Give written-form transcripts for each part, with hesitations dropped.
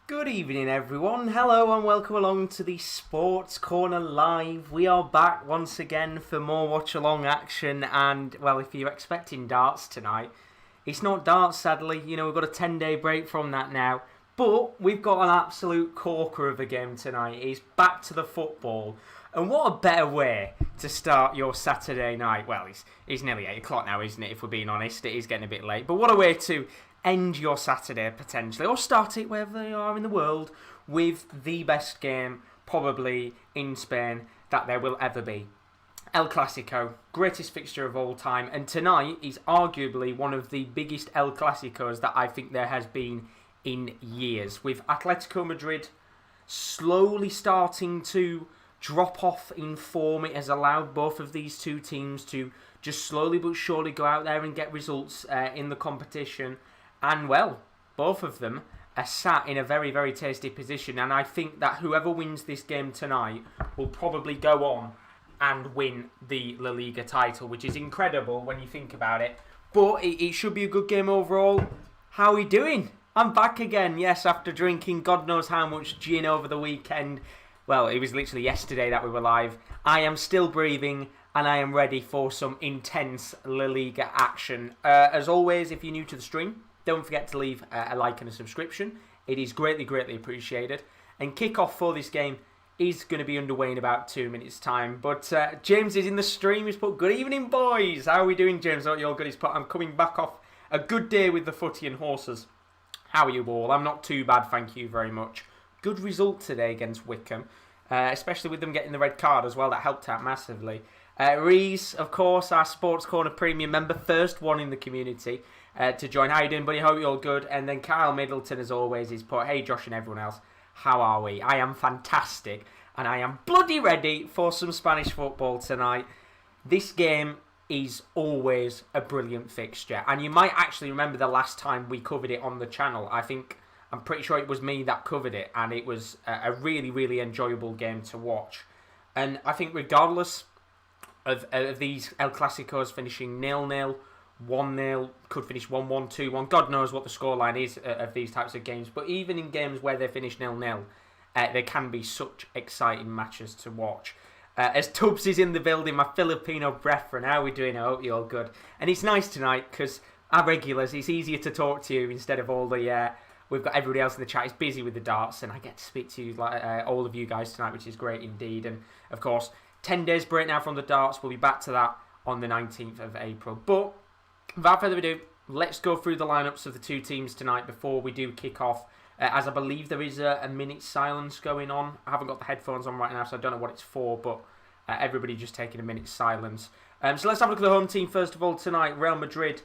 Good evening, everyone. Hello and welcome along to the Sports Corner Live. We are back once again for more watch-along action. And, well, if you're expecting darts tonight, it's not darts, sadly. You know, we've got a 10-day break from that now. But we've got an absolute corker of a game tonight. It's back to the football. And what a better way to start your Saturday night. Well, it's nearly 8 o'clock now, isn't it, if we're being honest? It is getting a bit late. But what a way to end your Saturday, potentially, or start it wherever you are in the world with the best game, probably, in Spain that there will ever be. El Clasico, greatest fixture of all time. And tonight is arguably one of the biggest El Clasicos that I think there has been in years. With Atletico Madrid slowly starting to drop off in form, it has allowed both of these two teams to just slowly but surely go out there and get results in the competition. And, well, both of them are sat in a very, very tasty position. And I think that whoever wins this game tonight will probably go on and win the La Liga title, which is incredible when you think about it. But it should be a good game overall. How are we doing? I'm back again, yes, after drinking God knows how much gin over the weekend. Well, it was literally yesterday that we were live. I am still breathing and I am ready for some intense La Liga action. As always, if you're new to the stream, don't forget to leave a like and a subscription. It is greatly, greatly appreciated. And kick-off for this game is going to be underway in about 2 minutes' time. But James is in the stream. He's put, good evening, boys. How are we doing, James? Hope you're good. He's put, I'm coming back off a good day with the footy and horses. How are you all? I'm not too bad, thank you very much. Good result today against Wickham, especially with them getting the red card as well. That helped out massively. Reese, of course, our Sports Corner Premium member, first one in the community to join. How you doing, buddy? Hope you're all good. And then Kyle Middleton, as always, is put, hey, Josh and everyone else, how are we? I am fantastic, and I am bloody ready for some Spanish football tonight. This game is always a brilliant fixture, and you might actually remember the last time we covered it on the channel. I'm pretty sure it was me that covered it, and it was a really, really enjoyable game to watch. And I think regardless of these El Clasicos finishing 0-0, 1-0, could finish 1-1, 2-1. God knows what the scoreline is of these types of games. But even in games where they finish 0-0, there can be such exciting matches to watch. As Tubbs is in the building, my Filipino brethren, how are we doing? I hope you're all good. And it's nice tonight because our regulars, it's easier to talk to you instead of all the... we've got everybody else in the chat is busy with the darts, and I get to speak to you, all of you guys tonight, which is great indeed. And, of course, 10 days break now from the darts. We'll be back to that on the 19th of April. But without further ado, let's go through the lineups of the two teams tonight before we do kick off. As I believe there is a minute's silence going on. I haven't got the headphones on right now, so I don't know what it's for, but everybody just taking a minute's silence. So let's have a look at the home team first of all tonight. Real Madrid,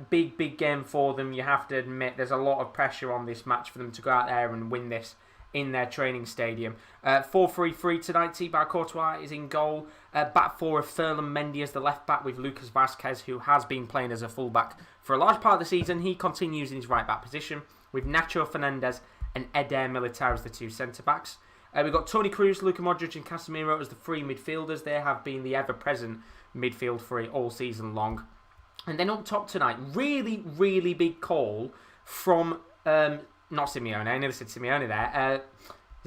big game for them. You have to admit there's a lot of pressure on this match for them to go out there and win this in their training stadium. 4-3-3 tonight. Thibaut Courtois is in goal. Back four of Ferland Mendy as the left back with Lucas Vazquez, who has been playing as a full back for a large part of the season. He continues in his right back position with Nacho Fernandez and Eder Militao as the two centre backs. We've got Toni Kroos, Luka Modric and Casemiro as the three midfielders. They have been the ever-present midfield three all season long. And then up top tonight, really, really big call from... not Simeone, I never said Simeone there.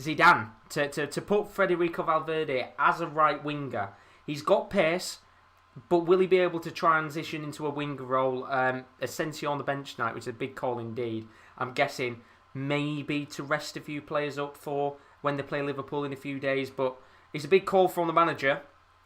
Zidane to put Federico Valverde as a right winger. He's got pace, but will he be able to transition into a winger role? Asensio on the bench tonight, which is a big call indeed. I'm guessing maybe to rest a few players up for when they play Liverpool in a few days, but it's a big call from the manager.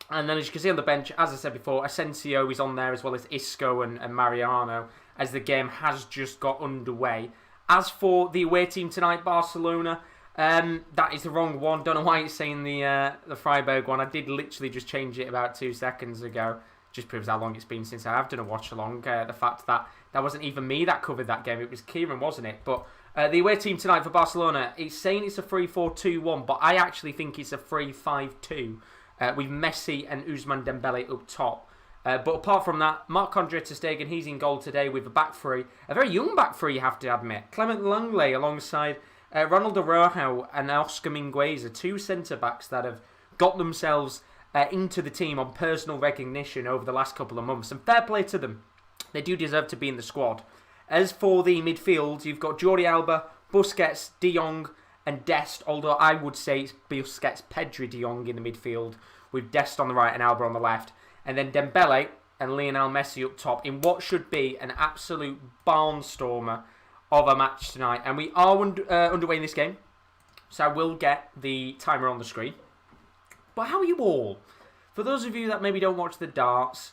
And then as you can see on the bench, as I said before, Asensio is on there as well as Isco and Mariano as the game has just got underway. As for the away team tonight, Barcelona, that is the wrong one. Don't know why it's saying the Freiburg one. I did literally just change it about 2 seconds ago. Just proves how long it's been since I have done a watch-along. The fact that wasn't even me that covered that game. It was Kieran, wasn't it? But the away team tonight for Barcelona, it's saying it's a 3-4-2-1, but I actually think it's a 3-5-2 with Messi and Ousmane Dembele up top. But apart from that, Marc-Andre ter Stegen, he's in goal today with a back three. A very young back three, you have to admit. Clement Langley alongside Ronald Araujo and Oscar Mingueza, two centre-backs that have got themselves into the team on personal recognition over the last couple of months. And fair play to them. They do deserve to be in the squad. As for the midfield, you've got Jordi Alba, Busquets, De Jong and Dest, although I would say it's Busquets, Pedri, De Jong in the midfield, with Dest on the right and Alba on the left. And then Dembele and Lionel Messi up top in what should be an absolute barnstormer of a match tonight. And we are underway in this game, so I will get the timer on the screen. But how are you all? For those of you that maybe don't watch the darts,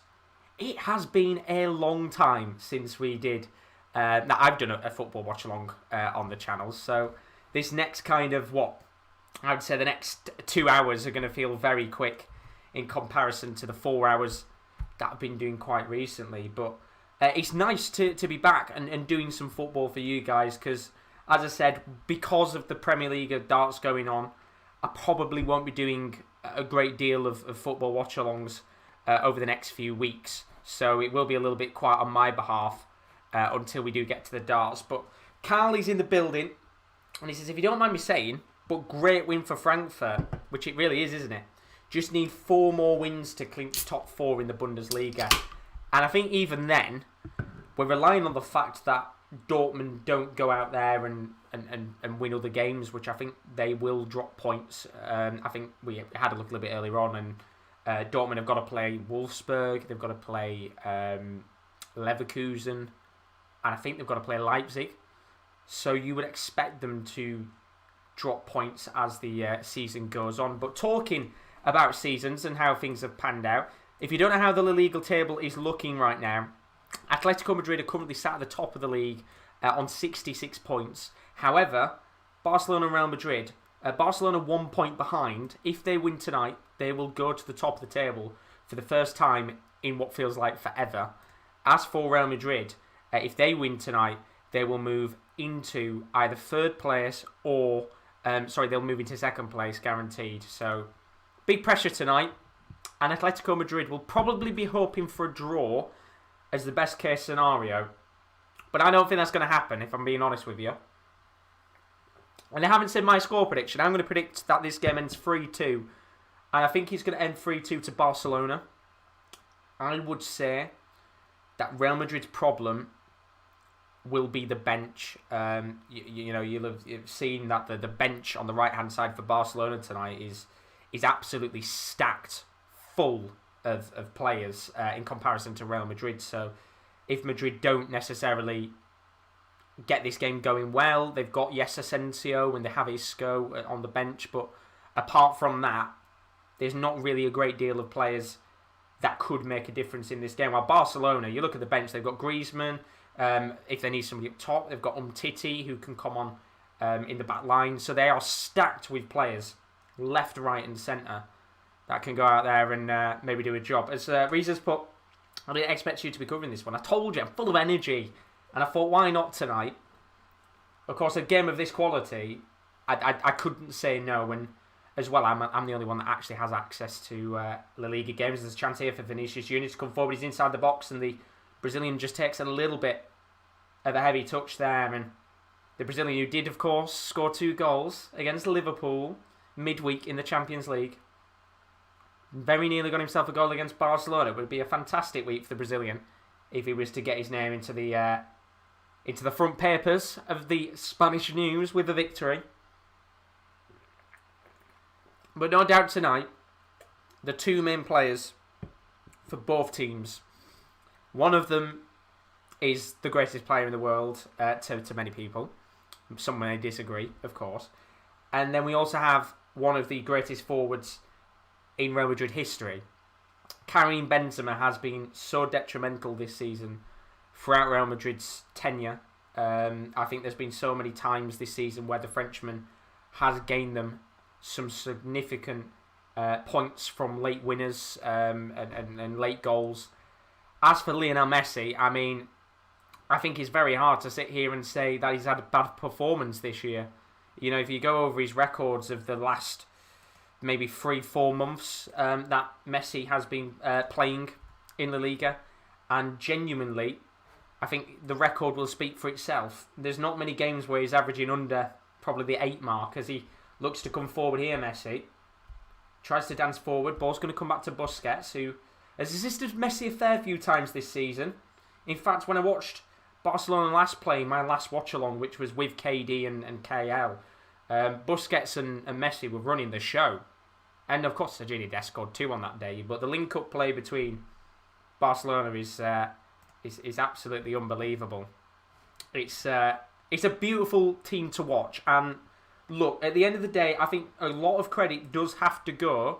it has been a long time since we did... now, I've done a football watch-along on the channel, so this next kind of, I would say the next 2 hours are going to feel very quick in comparison to the 4 hours that I've been doing quite recently. But it's nice to be back and doing some football for you guys, because, as I said, because of the Premier League darts going on, I probably won't be doing a great deal of football watch-alongs over the next few weeks. So it will be a little bit quiet on my behalf until we do get to the darts. But Carly's in the building, and he says, if you don't mind me saying, but great win for Frankfurt, which it really is, isn't it? Just need 4 more wins to clinch top 4 in the Bundesliga. And I think even then, we're relying on the fact that Dortmund don't go out there and win other games, which I think they will drop points. I think we had a look a little bit earlier on, and Dortmund have got to play Wolfsburg, they've got to play Leverkusen, and I think they've got to play Leipzig. So you would expect them to drop points as the season goes on. But talking about seasons and how things have panned out, if you don't know how the La Liga table is looking right now, Atletico Madrid are currently sat at the top of the league on 66 points. However, Barcelona and Real Madrid, Barcelona 1 point behind. If they win tonight, they will go to the top of the table for the first time in what feels like forever. As for Real Madrid, if they win tonight, they will move into either third place or, they'll move into second place, guaranteed. So, big pressure tonight. And Atletico Madrid will probably be hoping for a draw as the best case scenario. But I don't think that's going to happen, if I'm being honest with you. And I haven't said my score prediction. I'm going to predict that this game ends 3-2. And I think it's going to end 3-2 to Barcelona. I would say that Real Madrid's problem will be the bench. You'll have seen that the bench on the right-hand side for Barcelona tonight is absolutely stacked full of players in comparison to Real Madrid. So if Madrid don't necessarily get this game going well, they've got Asensio and they have Isco on the bench, but apart from that, there's not really a great deal of players that could make a difference in this game. While Barcelona, you look at the bench, they've got Griezmann. If they need somebody up top, they've got Umtiti who can come on in the back line. So they are stacked with players left, right and centre that can go out there and maybe do a job. As Reeza's put, I didn't expect you to be covering this one. I told you, I'm full of energy. And I thought, why not tonight? Of course, a game of this quality, I couldn't say no. And as well, I'm the only one that actually has access to La Liga games. There's a chance here for Vinicius Junior to come forward. He's inside the box and the Brazilian just takes a little bit of a heavy touch there. And the Brazilian, who did, of course, score 2 goals against Liverpool midweek in the Champions League, very nearly got himself a goal against Barcelona. It would be a fantastic week for the Brazilian if he was to get his name into the front papers of the Spanish news with a victory. But no doubt tonight, the 2 main players for both teams, one of them is the greatest player in the world to many people. Some may disagree, of course. And then we also have one of the greatest forwards in Real Madrid history. Karim Benzema has been so detrimental this season throughout Real Madrid's tenure. I think there's been so many times this season where the Frenchman has gained them some significant points from late winners and late goals. As for Lionel Messi, I mean, I think it's very hard to sit here and say that he's had a bad performance this year. You know, if you go over his records of the last maybe 3-4 months that Messi has been playing in the Liga, and genuinely, I think the record will speak for itself. There's not many games where he's averaging under probably the 8 mark as he looks to come forward here. Messi tries to dance forward. Ball's going to come back to Busquets, who has assisted Messi a fair few times this season. In fact, when I watched Barcelona last playing, my last watch-along, which was with KD and KL, Busquets and Messi were running the show. And of course, Zidane scored 2 on that day. But the link-up play between Barcelona is absolutely unbelievable. It's a beautiful team to watch. And look, at the end of the day, I think a lot of credit does have to go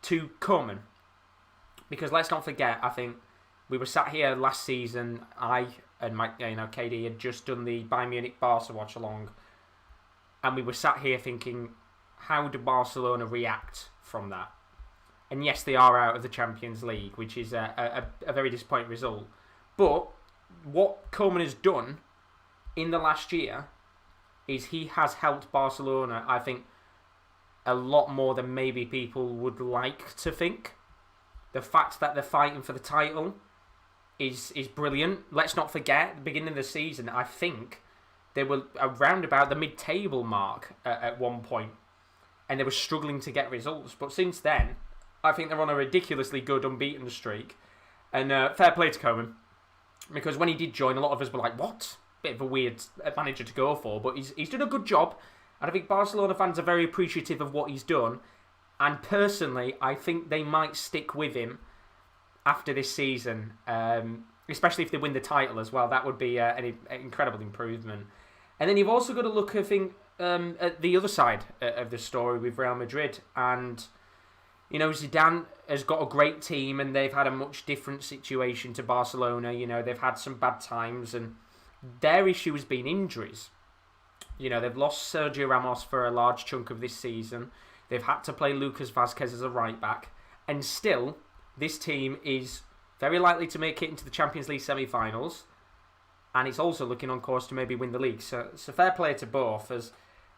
to Koeman. Because let's not forget, I think we were sat here last season. I and KD had just done the Bayern Munich Barca watch along, and we were sat here thinking, how do Barcelona react from that? And yes, they are out of the Champions League, which is a very disappointing result. But what Koeman has done in the last year is he has helped Barcelona, I think, a lot more than maybe people would like to think. The fact that they're fighting for the title is brilliant. Let's not forget, at the beginning of the season, I think they were around about the mid-table mark at one point, and they were struggling to get results. But since then, I think they're on a ridiculously good unbeaten streak. And fair play to Koeman, because when he did join, a lot of us were like, what? Bit of a weird manager to go for, but he's done a good job. And I think Barcelona fans are very appreciative of what he's done. And personally, I think they might stick with him after this season, especially if they win the title as well. That would be an incredible improvement. And then you've also got to look, I think, at the other side of the story with Real Madrid. And, Zidane has got a great team, and they've had a much different situation to Barcelona. They've had some bad times, and their issue has been injuries. They've lost Sergio Ramos for a large chunk of this season. They've had to play Lucas Vazquez as a right-back. And still, this team is very likely to make it into the Champions League semi-finals. And it's also looking on course to maybe win the league. So fair play to both. As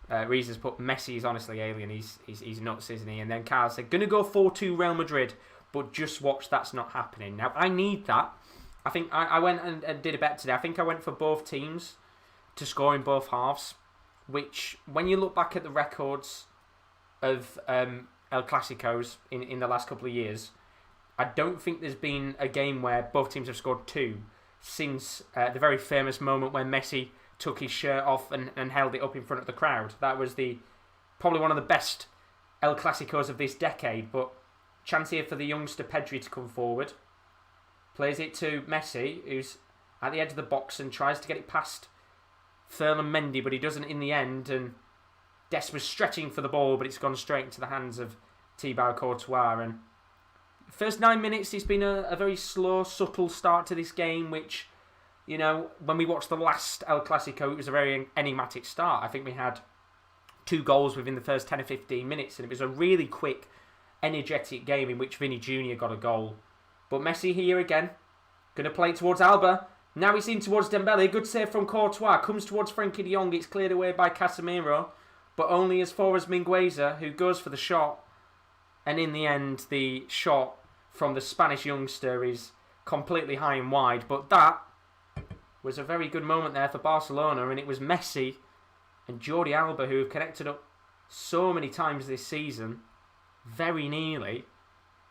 Reese's put, Messi is honestly alien. He's nuts, isn't he? And then Carl said, going to go 4-2 Real Madrid. But just watch, that's not happening. Now, I need that. I think I went and did a bet today. I think I went for both teams to score in both halves. Which, when you look back at the records of El Clasicos in the last couple of years, I don't think there's been a game where both teams have scored 2 since the very famous moment when Messi took his shirt off and held it up in front of the crowd. That was probably one of the best El Clasicos of this decade. But chance here for the youngster Pedri to come forward. Plays it to Messi, who's at the edge of the box and tries to get it past Ferland Mendy, but he doesn't in the end. And Des was stretching for the ball, but it's gone straight into the hands of Thibaut Courtois. And first 9 minutes, it's been a very slow, subtle start to this game, which, when we watched the last El Clasico, it was a very enigmatic start. I think we had 2 goals within the first 10 or 15 minutes, and it was a really quick, energetic game in which Vinny Jr. got a goal. But Messi here again, going to play towards Alba. Now he's in towards Dembele. Good save from Courtois. Comes towards Frenkie de Jong. It's cleared away by Casemiro, but only as far as Mingueza, who goes for the shot. And in the end, the shot from the Spanish youngster is completely high and wide. But that was a very good moment there for Barcelona, and it was Messi and Jordi Alba who have connected up so many times this season, very nearly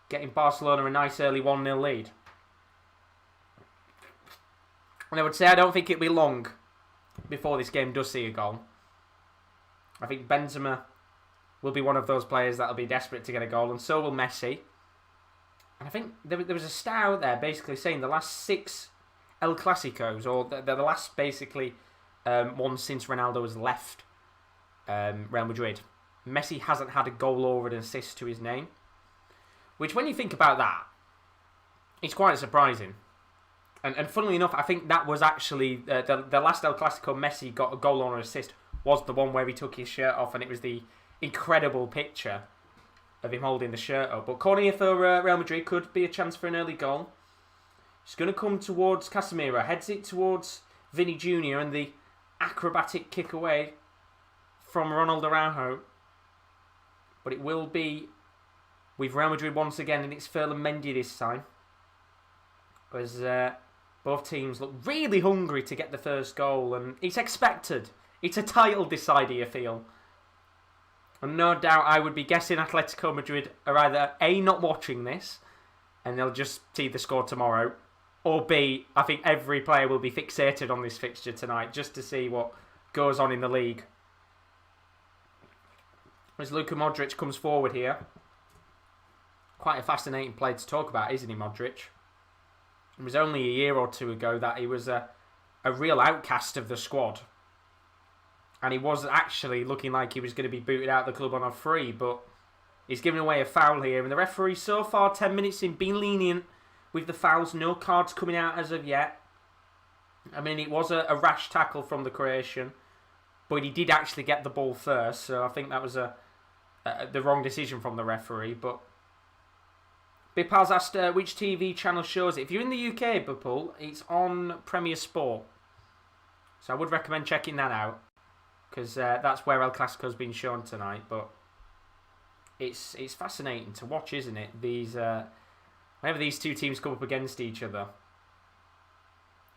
getting Barcelona a nice early 1-0 lead. And I would say I don't think it'll be long before this game does see a goal. I think Benzema will be one of those players that'll be desperate to get a goal, and so will Messi. And I think there was a stat out there basically saying the last 6 El Clasicos, or the last basically one since Ronaldo has left Real Madrid, Messi hasn't had a goal or an assist to his name. Which, when you think about that, it's quite surprising. And funnily enough, I think that was actually the last El Clasico Messi got a goal or an assist was the one where he took his shirt off, and it was the incredible picture of him holding the shirt up. But corner here for Real Madrid, could be a chance for an early goal. It's going to come towards Casemiro, heads it towards Vinny Jr. and the acrobatic kick away from Ronald Araujo. But it will be with Real Madrid once again, and it's Ferland Mendy this time. As both teams look really hungry to get the first goal, and it's expected. It's a title decider, you feel. And no doubt I would be guessing Atletico Madrid are either A, not watching this, and they'll just see the score tomorrow, or B, I think every player will be fixated on this fixture tonight just to see what goes on in the league. As Luka Modric comes forward here. Quite a fascinating player to talk about, isn't he, Modric? It was only a year or two ago that he was a real outcast of the squad. And he was actually looking like he was going to be booted out of the club on a free, but he's given away a foul here. And the referee so far, 10 minutes in, been lenient with the fouls. No cards coming out as of yet. I mean, it was a rash tackle from the Croatian, but he did actually get the ball first, so I think that was the wrong decision from the referee. But Bipal's asked which TV channel shows it. If you're in the UK, Bipal, it's on Premier Sport. So I would recommend checking that out, because that's where El Clasico's been shown tonight. But it's fascinating to watch, isn't it? Whenever these two teams come up against each other,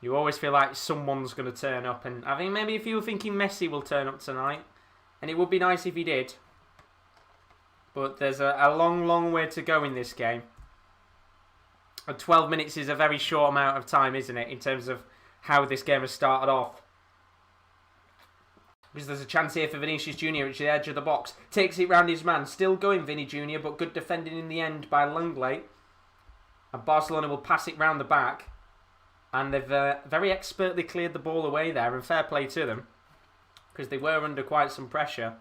you always feel like someone's going to turn up. And I think maybe if you were thinking Messi will turn up tonight, and it would be nice if he did. But there's a long, long way to go in this game. And 12 minutes is a very short amount of time, isn't it, in terms of how this game has started off. Because there's a chance here for Vinicius Jr. at the edge of the box. Takes it round his man. Still going, Vinny Jr., but good defending in the end by Langley. And Barcelona will pass it round the back. And they've very expertly cleared the ball away there. And fair play to them, because they were under quite some pressure.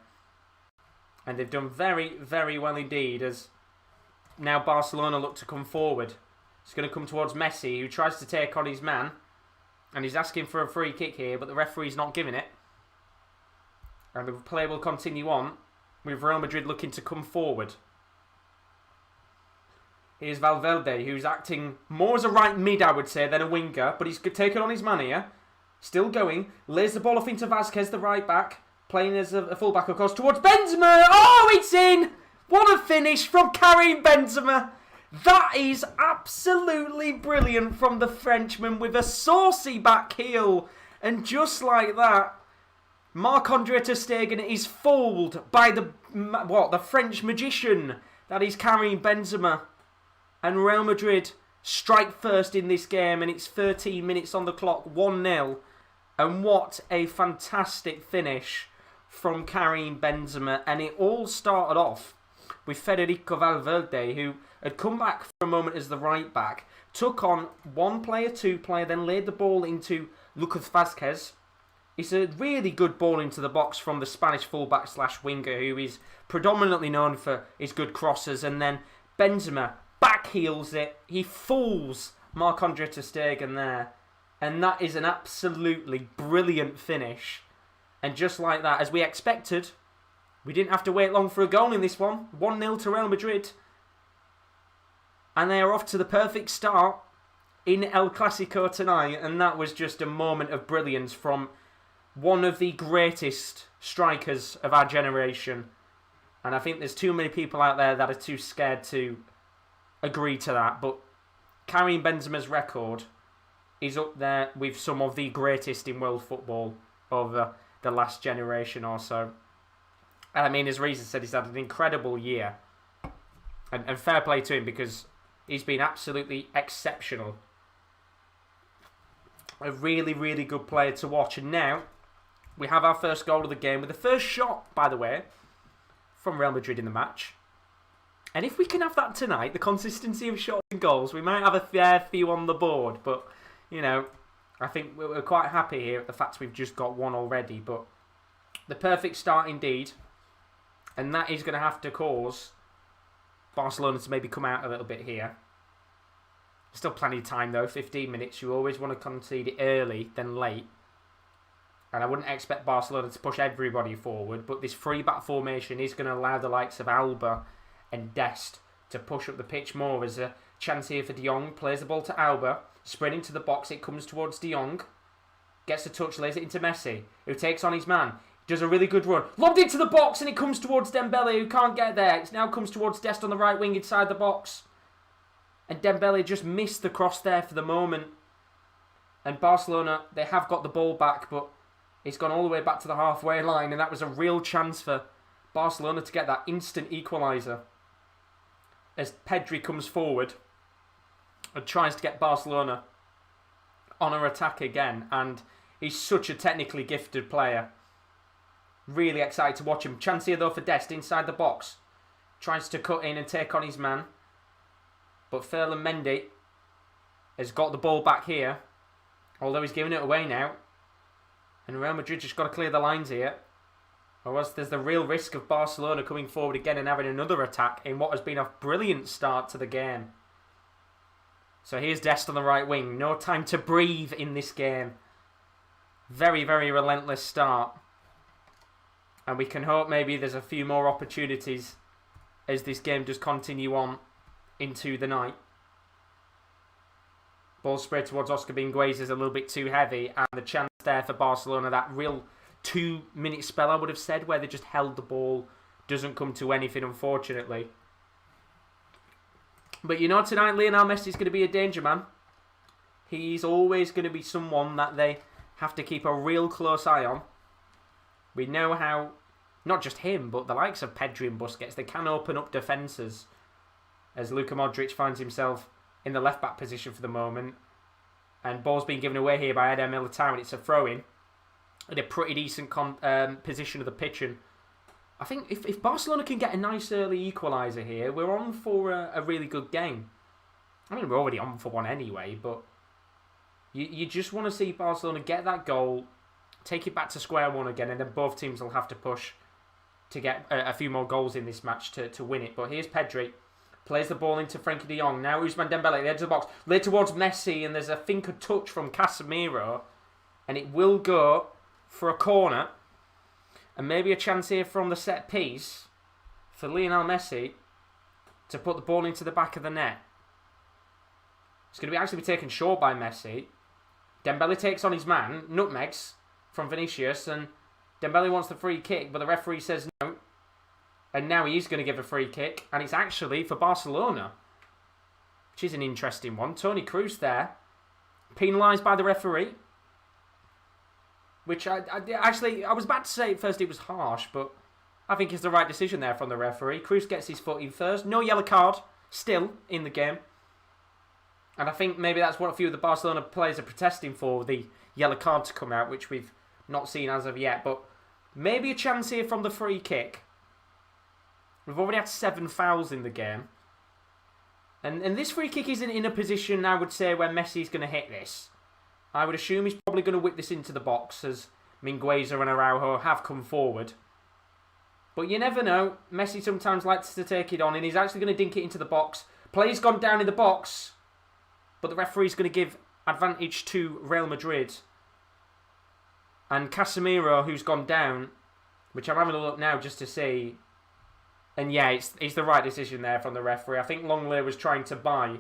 And they've done very, very well indeed, as now Barcelona look to come forward. It's going to come towards Messi, who tries to take on his man. And he's asking for a free kick here, but the referee's not giving it. And the play will continue on, with Real Madrid looking to come forward. Here's Valverde, who's acting more as a right mid, I would say, than a winger. But he's taken on his man here. Still going. Lays the ball off into Vasquez, the right back. Playing as a full-back, of course, towards Benzema. Oh, it's in! What a finish from Karim Benzema. That is absolutely brilliant from the Frenchman with a saucy back heel. And just like that, Marc-Andre ter Stegen is fooled by the French magician that is Karim Benzema. And Real Madrid strike first in this game, and it's 13 minutes on the clock, 1-0. And what a fantastic finish from Karim Benzema. And it all started off with Federico Valverde, who had come back for a moment as the right back, took on one player, two player, then laid the ball into Lucas Vasquez. It's a really good ball into the box from the Spanish fullback / winger, who is predominantly known for his good crosses. And then Benzema backheels it. He fools Marc-Andre ter Stegen there. And that is an absolutely brilliant finish. And just like that, as we expected, we didn't have to wait long for a goal in this one. 1-0 to Real Madrid. And they are off to the perfect start in El Clasico tonight. And that was just a moment of brilliance from one of the greatest strikers of our generation. And I think there's too many people out there that are too scared to agree to that. But Karim Benzema's record is up there with some of the greatest in world football over the last generation or so. And I mean, as Reason said, he's had an incredible year. And fair play to him, because he's been absolutely exceptional. A really, really good player to watch. And now we have our first goal of the game, with the first shot, by the way, from Real Madrid in the match. And if we can have that tonight, the consistency of shots and goals, we might have a fair few on the board. But, you know, I think we're quite happy here at the fact we've just got one already. But the perfect start indeed. And that is going to have to cause Barcelona to maybe come out a little bit here. Still plenty of time though, 15 minutes. You always want to concede it early than late. And I wouldn't expect Barcelona to push everybody forward. But this three-back formation is going to allow the likes of Alba and Dest to push up the pitch more. There's a chance here for De Jong. Plays the ball to Alba. Sprinting to the box. It comes towards De Jong. Gets the touch. Lays it into Messi, who takes on his man. Does a really good run. Lobbed into the box, and it comes towards Dembele, who can't get there. It now comes towards Dest on the right wing inside the box. And Dembele just missed the cross there for the moment. And Barcelona, they have got the ball back, but it's gone all the way back to the halfway line. And that was a real chance for Barcelona to get that instant equaliser. As Pedri comes forward and tries to get Barcelona on our attack again, and he's such a technically gifted player. Really excited to watch him. Chance here though for Dest inside the box. Tries to cut in and take on his man. But Ferland Mendy has got the ball back here. Although he's giving it away now. And Real Madrid just got to clear the lines here. Or else there's the real risk of Barcelona coming forward again and having another attack in what has been a brilliant start to the game. So here's Dest on the right wing. No time to breathe in this game. Very, very relentless start. And we can hope maybe there's a few more opportunities as this game does continue on into the night. Ball spread towards Oscar Mingueza is a little bit too heavy. And the chance there for Barcelona, that real 2-minute spell I would have said, where they just held the ball, doesn't come to anything unfortunately. But you know, tonight Lionel Messi is going to be a danger man. He's always going to be someone that they have to keep a real close eye on. We know how, not just him, but the likes of Pedri and Busquets, they can open up defences. As Luka Modric finds himself in the left-back position for the moment. And ball's being given away here by Eder Militao, and it's a throw-in. In a pretty decent position of the pitch. And I think if Barcelona can get a nice early equaliser here, we're on for a really good game. I mean, we're already on for one anyway, but you just want to see Barcelona get that goal, take it back to square one again, and then both teams will have to push to get a few more goals in this match to win it. But here's Pedri. Plays the ball into Frenkie de Jong. Now Ousmane Dembele at the edge of the box. Laid towards Messi, and there's a finger touch from Casemiro. And it will go for a corner. And maybe a chance here from the set piece for Lionel Messi to put the ball into the back of the net. It's going to actually be taken short by Messi. Dembele takes on his man. Nutmegs from Vinicius, and Dembele wants the free kick, but the referee says no. And now he is going to give a free kick, and it's actually for Barcelona, which is an interesting one. Toni Kroos there, penalised by the referee, which I was about to say at first it was harsh, but I think it's the right decision there from the referee. Kroos gets his foot in first. No yellow card, still in the game. And I think maybe that's what a few of the Barcelona players are protesting for, the yellow card to come out, which we've not seen as of yet. But maybe a chance here from the free kick. We've already had 7 fouls in the game. And this free kick isn't in a position, I would say, where Messi's going to hit this. I would assume he's probably going to whip this into the box as Mingueza and Araujo have come forward. But you never know. Messi sometimes likes to take it on, and he's actually going to dink it into the box. Play's gone down in the box, but the referee's going to give advantage to Real Madrid. And Casemiro, who's gone down, which I'm having a look now just to see. And yeah, it's the right decision there from the referee. I think Longley was trying to buy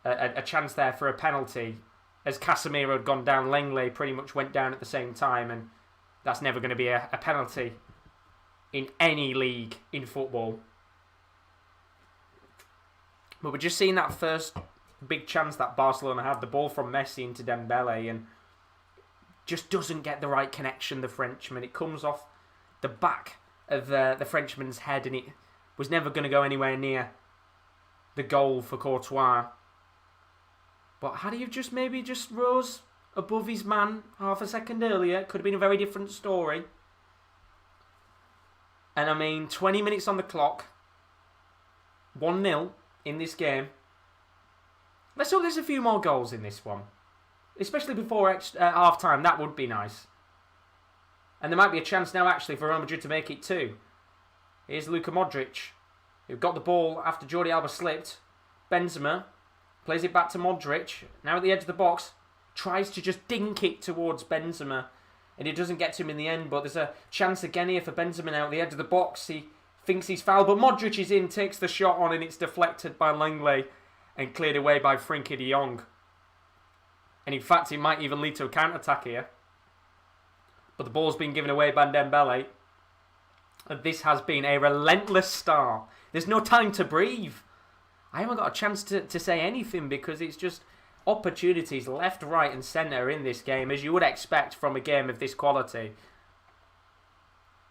a chance there for a penalty. As Casemiro had gone down, Langley pretty much went down at the same time, and that's never going to be a penalty in any league in football. But we're just seeing that first big chance that Barcelona had, the ball from Messi into Dembele, and just doesn't get the right connection, the Frenchman. It comes off the back of the Frenchman's head, and it was never going to go anywhere near the goal for Courtois. But had he just maybe just rose above his man half a second earlier, it could have been a very different story. And I mean, 20 minutes on the clock, 1-0 in this game. Let's hope there's a few more goals in this one, especially before half time. That would be nice. And there might be a chance now actually for Real Madrid to make it 2. Here's Luka Modric, who got the ball after Jordi Alba slipped. Benzema plays it back to Modric. Now at the edge of the box, tries to just dink it towards Benzema, and it doesn't get to him in the end. But there's a chance again here for Benzema now at the edge of the box. He thinks he's fouled, but Modric is in, takes the shot on, and it's deflected by Langley and cleared away by Frenkie de Jong. And in fact, it might even lead to a counter-attack here. But the ball's been given away by Dembele. And this has been a relentless start. There's no time to breathe. I haven't got a chance to say anything because it's just opportunities left, right and centre in this game, as you would expect from a game of this quality.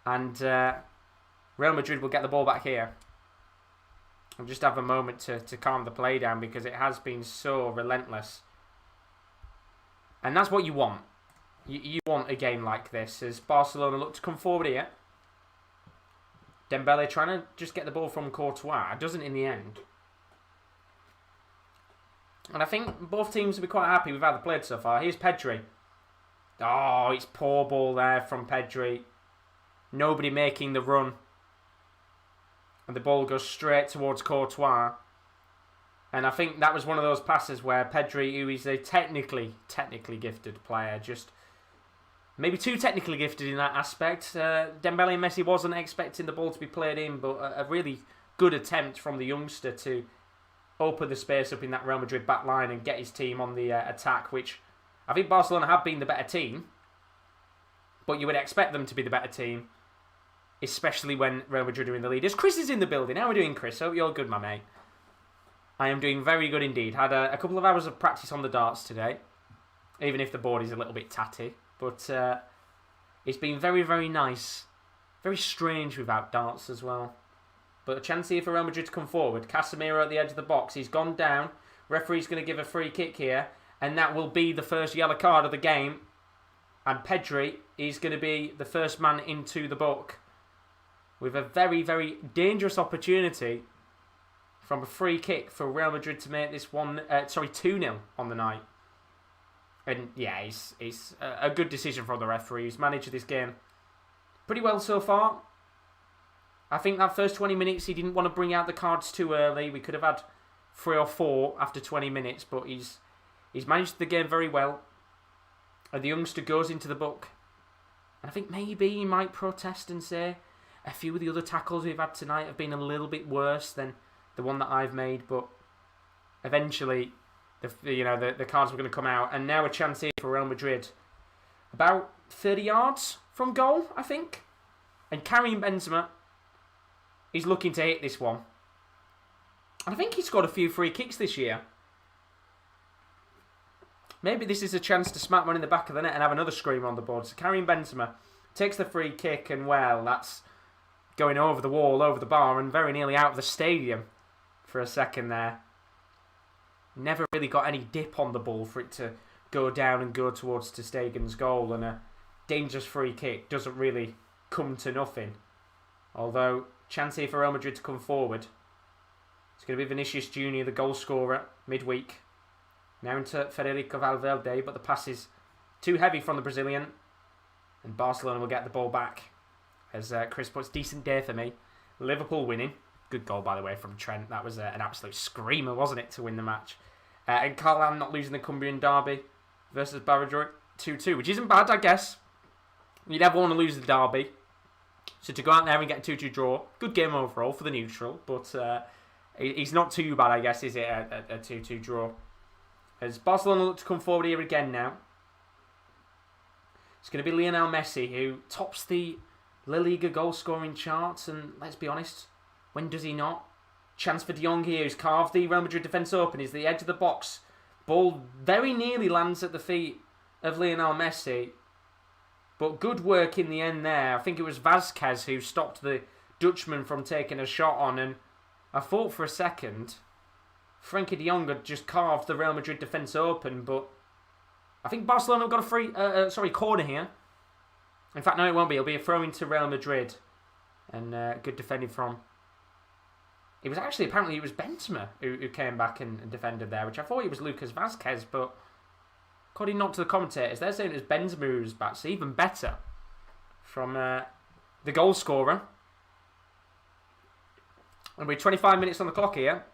And Real Madrid will get the ball back here. I'll just have a moment to calm the play down because it has been so relentless. And that's what you want. You want a game like this, as Barcelona look to come forward here. Dembele trying to just get the ball from Courtois. Doesn't in the end. And I think both teams will be quite happy with how they played so far. Here's Pedri. Oh, it's poor ball there from Pedri. Nobody making the run. And the ball goes straight towards Courtois. And I think that was one of those passes where Pedri, who is a technically gifted player, just maybe too technically gifted in that aspect. Dembele and Messi wasn't expecting the ball to be played in, but a really good attempt from the youngster to open the space up in that Real Madrid back line and get his team on the attack, which I think Barcelona have been the better team, but you would expect them to be the better team, especially when Real Madrid are in the lead. As Chris is in the building. How are we doing, Chris? Hope you're good, my mate. I am doing very good indeed. Had a couple of hours of practice on the darts today, even if the board is a little bit tatty. But it's been very, very nice. Very strange without darts as well. But a chance here for Real Madrid to come forward. Casemiro at the edge of the box. He's gone down. Referee's going to give a free kick here. And that will be the first yellow card of the game. And Pedri is going to be the first man into the book. With a very, very dangerous opportunity from a free kick for Real Madrid to make this 2-0 on the night. And yeah, it's a good decision from the referee. He's managed this game pretty well so far. I think that first 20 minutes he didn't want to bring out the cards too early. We could have had 3 or 4 after 20 minutes, but he's managed the game very well. And the youngster goes into the book. And I think maybe he might protest and say a few of the other tackles we've had tonight have been a little bit worse than the one that I've made, but eventually the cards were going to come out. And now a chance here for Real Madrid. About 30 yards from goal, I think. And Karim Benzema is looking to hit this one. And I think he's scored a few free kicks this year. Maybe this is a chance to smack one in the back of the net and have another screamer on the board. So Karim Benzema takes the free kick, and well, that's going over the wall, over the bar, and very nearly out of the stadium for a second there. Never really got any dip on the ball for it to go down and go towards ter Stegen's goal, and a dangerous free kick doesn't really come to nothing. Although, chance here for Real Madrid to come forward. It's going to be Vinicius Jr., the goal scorer, midweek. Now into Federico Valverde, but the pass is too heavy from the Brazilian. And Barcelona will get the ball back. As Chris puts, decent day for me. Liverpool winning. Good goal, by the way, from Trent. That was an absolute screamer, wasn't it, to win the match. And Carlan not losing the Cumbrian derby versus Barrador 2-2, which isn't bad, I guess. You never want to lose the derby. So to go out there and get a 2-2 draw, good game overall for the neutral, but it's not too bad, I guess, is it, a 2-2 draw. As Barcelona look to come forward here again now. It's going to be Lionel Messi, who tops the La Liga goal-scoring charts, and let's be honest, when does he not? Chance for De Jong here, who's carved the Real Madrid defence open. He's the edge of the box. Ball very nearly lands at the feet of Lionel Messi. But good work in the end there. I think it was Vasquez who stopped the Dutchman from taking a shot on. And I thought for a second Frenkie de Jong had just carved the Real Madrid defence open. But I think Barcelona have got a corner here. In fact, no, it won't be. It'll be a throw into Real Madrid. And good defending from... Apparently it was Benzema who came back and defended there, which I thought it was Lucas Vasquez, but according not to the commentators, they're saying it was Benzema who was back, so even better from the goal scorer. And with 25 minutes on the clock here,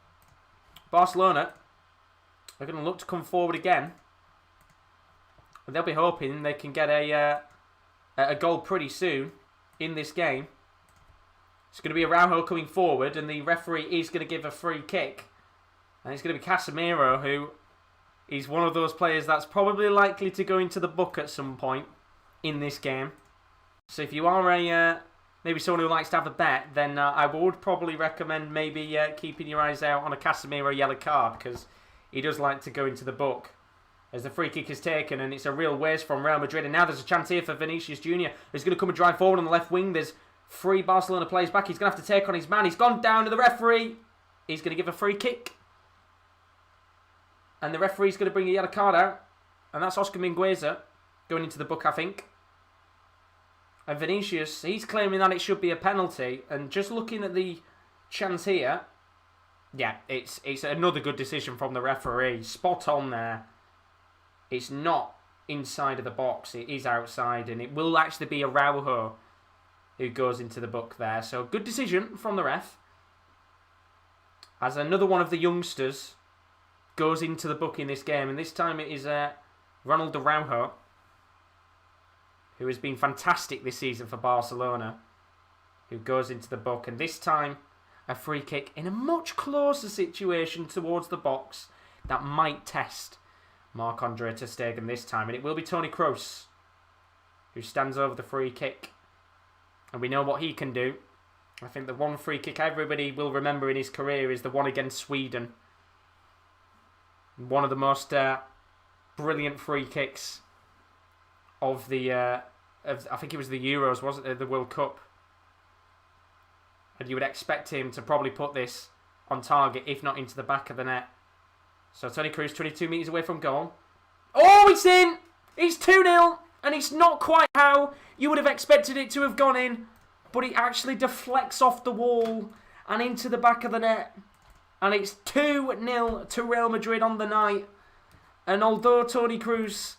Barcelona are going to look to come forward again. And they'll be hoping they can get a goal pretty soon in this game. It's going to be Araujo coming forward, and the referee is going to give a free kick. And it's going to be Casemiro, who is one of those players that's probably likely to go into the book at some point in this game. So if you are maybe someone who likes to have a bet, then I would probably recommend maybe keeping your eyes out on a Casemiro yellow card, because he does like to go into the book. As the free kick is taken, and it's a real waste from Real Madrid. And now there's a chance here for Vinicius Jr., who's going to come and drive forward on the left wing. There's 3 Barcelona players back. He's going to have to take on his man. He's gone down to the referee. He's going to give a free kick. And the referee's going to bring a yellow card out. And that's Oscar Mingueza going into the book, I think. And Vinicius, he's claiming that it should be a penalty. And just looking at the chance here, yeah, it's another good decision from the referee. Spot on there. It's not inside of the box. It is outside. And it will actually be Araujo who goes into the book there. So good decision from the ref. As another one of the youngsters goes into the book in this game. And this time it is Ronald Araujo, who has been fantastic this season for Barcelona, who goes into the book. And this time, a free kick in a much closer situation towards the box that might test Marc-Andre ter Stegen this time. And it will be Toni Kroos who stands over the free kick. And we know what he can do. I think the one free kick everybody will remember in his career is the one against Sweden. One of the most brilliant free kicks of the, I think it was the Euros, wasn't it? The World Cup. And you would expect him to probably put this on target, if not into the back of the net. So Toni Kroos, 22 metres away from goal. Oh, it's in! It's 2-0, and it's not quite how you would have expected it to have gone in, but it actually deflects off the wall and into the back of the net. And it's 2-0 to Real Madrid on the night. And although Toni Kroos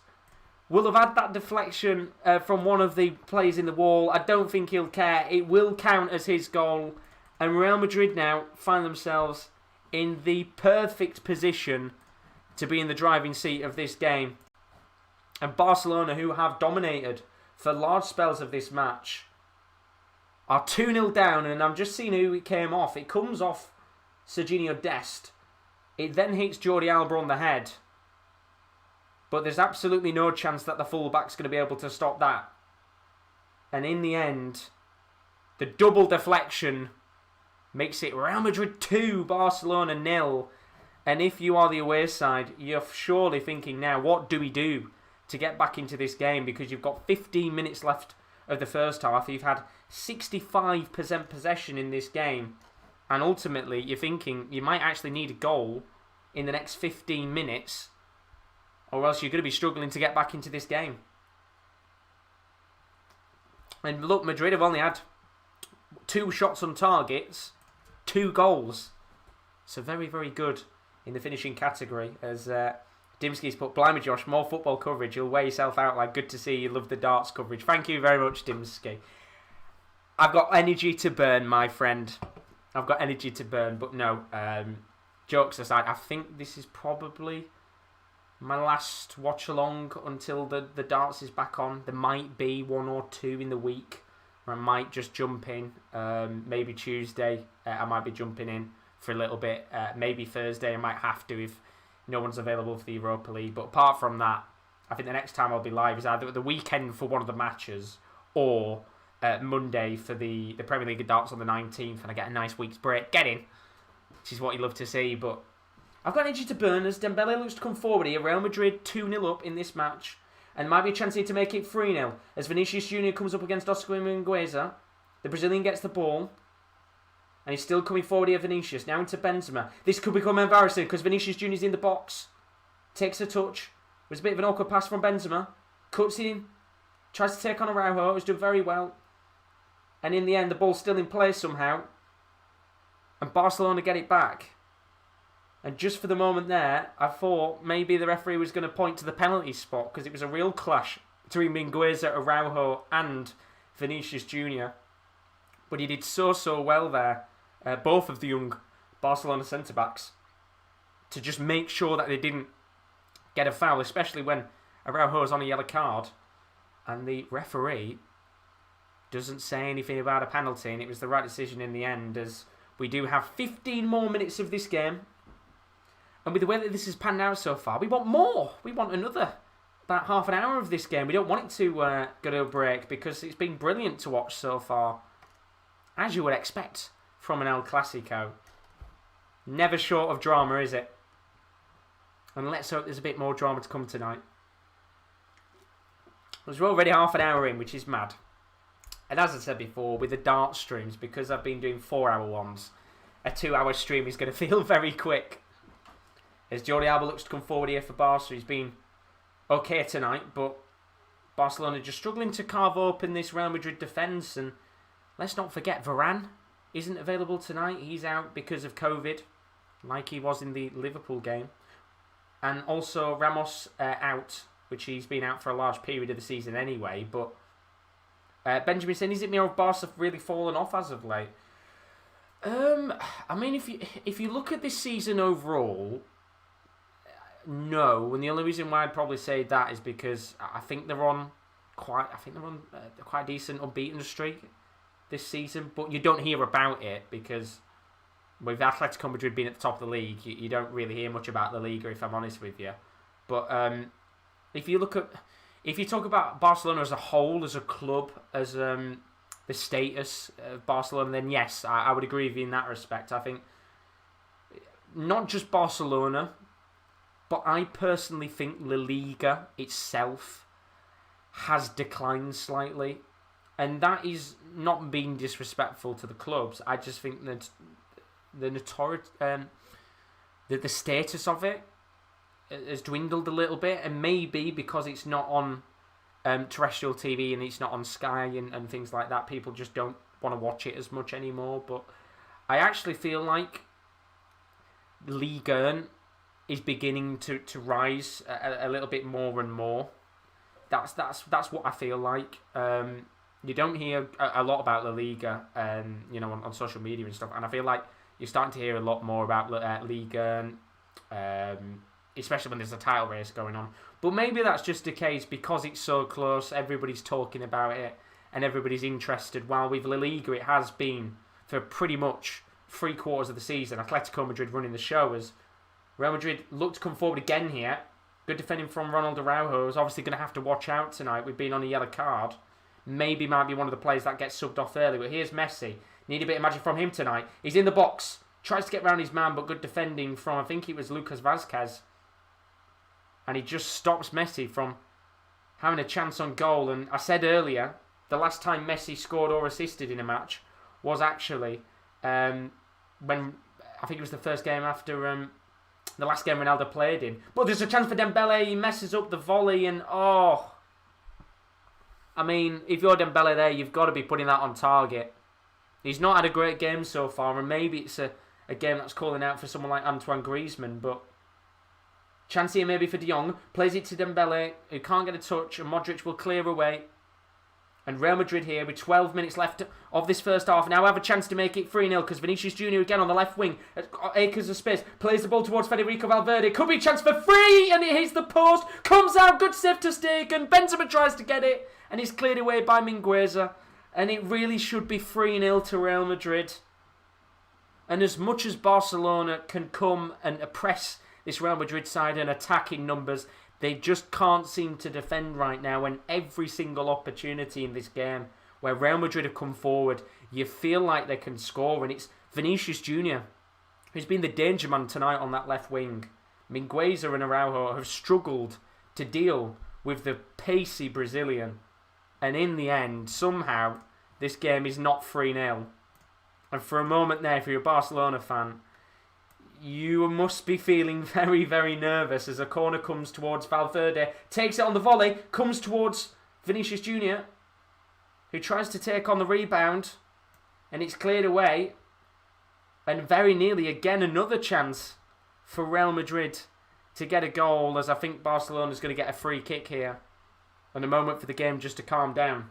will have had that deflection from one of the players in the wall, I don't think he'll care. It will count as his goal. And Real Madrid now find themselves in the perfect position to be in the driving seat of this game. And Barcelona, who have dominated for large spells of this match, are 2-0 down. And I'm just seeing who it came off. It comes off Serginho Dest. It then hits Jordi Alba on the head. But there's absolutely no chance that the fullback's going to be able to stop that. And in the end, the double deflection makes it Real Madrid 2, Barcelona 0. And if you are the away side, you're surely thinking now, what do we do to get back into this game? Because you've got 15 minutes left of the first half. You've had 65% possession in this game. And ultimately, you're thinking you might actually need a goal in the next 15 minutes, or else you're going to be struggling to get back into this game. And look, Madrid have only had 2 shots on targets, 2 goals. So very, very good in the finishing category. As Dimski's put, blimey Josh, more football coverage. You'll wear yourself out. Like, good to see you love the darts coverage. Thank you very much, Dimski. I've got energy to burn, my friend. I've got energy to burn. But no, jokes aside, I think this is probably my last watch along until the darts is back on. There might be 1 or 2 in the week where I might just jump in. Maybe Tuesday I might be jumping in for a little bit. Maybe Thursday I might have to if no one's available for the Europa League. But apart from that, I think the next time I'll be live is either at the weekend for one of the matches or Monday for the Premier League of darts on the 19th, and I get a nice week's break. Get in, which is what you love to see. But I've got energy to burn as Dembele looks to come forward here. Real Madrid 2-0 up in this match. And might be a chance here to make it 3-0. As Vinicius Jr. comes up against Oscar Mingueza. The Brazilian gets the ball. And he's still coming forward here, Vinicius. Now into Benzema. This could become embarrassing because Vinicius Jr. is in the box. Takes a touch. It was a bit of an awkward pass from Benzema. Cuts in. Tries to take on Araujo. He's done very well. And in the end, the ball's still in play somehow. And Barcelona get it back. And just for the moment there, I thought maybe the referee was going to point to the penalty spot because it was a real clash between Mingueza, Araujo and Vinicius Jr. But he did so well there, both of the young Barcelona centre-backs, to just make sure that they didn't get a foul, especially when Araujo's on a yellow card and the referee doesn't say anything about a penalty, and it was the right decision in the end, as we do have 15 more minutes of this game. And with the way that this has panned out so far, we want more. We want another about half an hour of this game. We don't want it to go to a break because it's been brilliant to watch so far, as you would expect from an El Clasico. Never short of drama, is it? And let's hope there's a bit more drama to come tonight. Because we're already half an hour in, which is mad. And as I said before, with the dart streams, because I've been doing 4-hour ones, a 2-hour stream is going to feel very quick. As Jordi Alba looks to come forward here for Barca, he's been okay tonight, but Barcelona just struggling to carve open this Real Madrid defence. And let's not forget, Varane isn't available tonight. He's out because of COVID, like he was in the Liverpool game. And also Ramos out, which he's been out for a large period of the season anyway. But Benjamin saying, is it me or have Barca really fallen off as of late? I mean, if you look at this season overall, no. And the only reason why I'd probably say that is because I think they're on quite a decent unbeaten streak this season. But you don't hear about it because with Atletico Madrid being at the top of the league, you don't really hear much about the Liga, if I'm honest with you. But if you talk about Barcelona as a whole, as a club, as the status of Barcelona, then yes, I would agree with you in that respect. I think not just Barcelona, but I personally think La Liga itself has declined slightly. And that is not being disrespectful to the clubs. I just think that the status of it has dwindled a little bit, and maybe because it's not on terrestrial TV and it's not on Sky and things like that, people just don't want to watch it as much anymore. But I actually feel like Liga is beginning to rise a little bit more and more. That's what I feel like. You don't hear a lot about La Liga, on social media and stuff, and I feel like you're starting to hear a lot more about Liga, especially when there's a title race going on. But maybe that's just the case because it's so close, everybody's talking about it, and everybody's interested. While with La Liga, it has been for pretty much 3/4 of the season, Atletico Madrid running the show, as Real Madrid look to come forward again here. Good defending from Ronald Araujo, who's obviously going to have to watch out tonight with being on a yellow card. Maybe might be one of the players that gets subbed off early. But here's Messi. Need a bit of magic from him tonight. He's in the box. Tries to get round his man, but good defending from, I think it was Lucas Vazquez. And he just stops Messi from having a chance on goal. And I said earlier, the last time Messi scored or assisted in a match was actually when, I think it was the first game after the last game Ronaldo played in. But there's a chance for Dembele. He messes up the volley and I mean, if you're Dembele there, you've got to be putting that on target. He's not had a great game so far, and maybe it's a game that's calling out for someone like Antoine Griezmann, but chance here maybe for De Jong. Plays it to Dembele, who can't get a touch, and Modric will clear away. And Real Madrid here, with 12 minutes left of this first half, now have a chance to make it 3-0, because Vinicius Junior again on the left wing, acres of space, plays the ball towards Federico Valverde, could be a chance for free, and it hits the post, comes out, good save to Stegen, Benzema tries to get it, and it's cleared away by Mingueza, and it really should be 3-0 to Real Madrid. And as much as Barcelona can come and oppress this Real Madrid side and attack in numbers, they just can't seem to defend right now. And every single opportunity in this game where Real Madrid have come forward, you feel like they can score. And it's Vinicius Junior who's been the danger man tonight on that left wing. Mingueza and Araujo have struggled to deal with the pacey Brazilian. And in the end, somehow, this game is not 3-0. And for a moment there, if you're a Barcelona fan, you must be feeling very, very nervous as a corner comes towards Valverde, takes it on the volley, comes towards Vinicius Junior, who tries to take on the rebound, and it's cleared away. And very nearly, again, another chance for Real Madrid to get a goal, as I think Barcelona's going to get a free kick here. And a moment for the game just to calm down.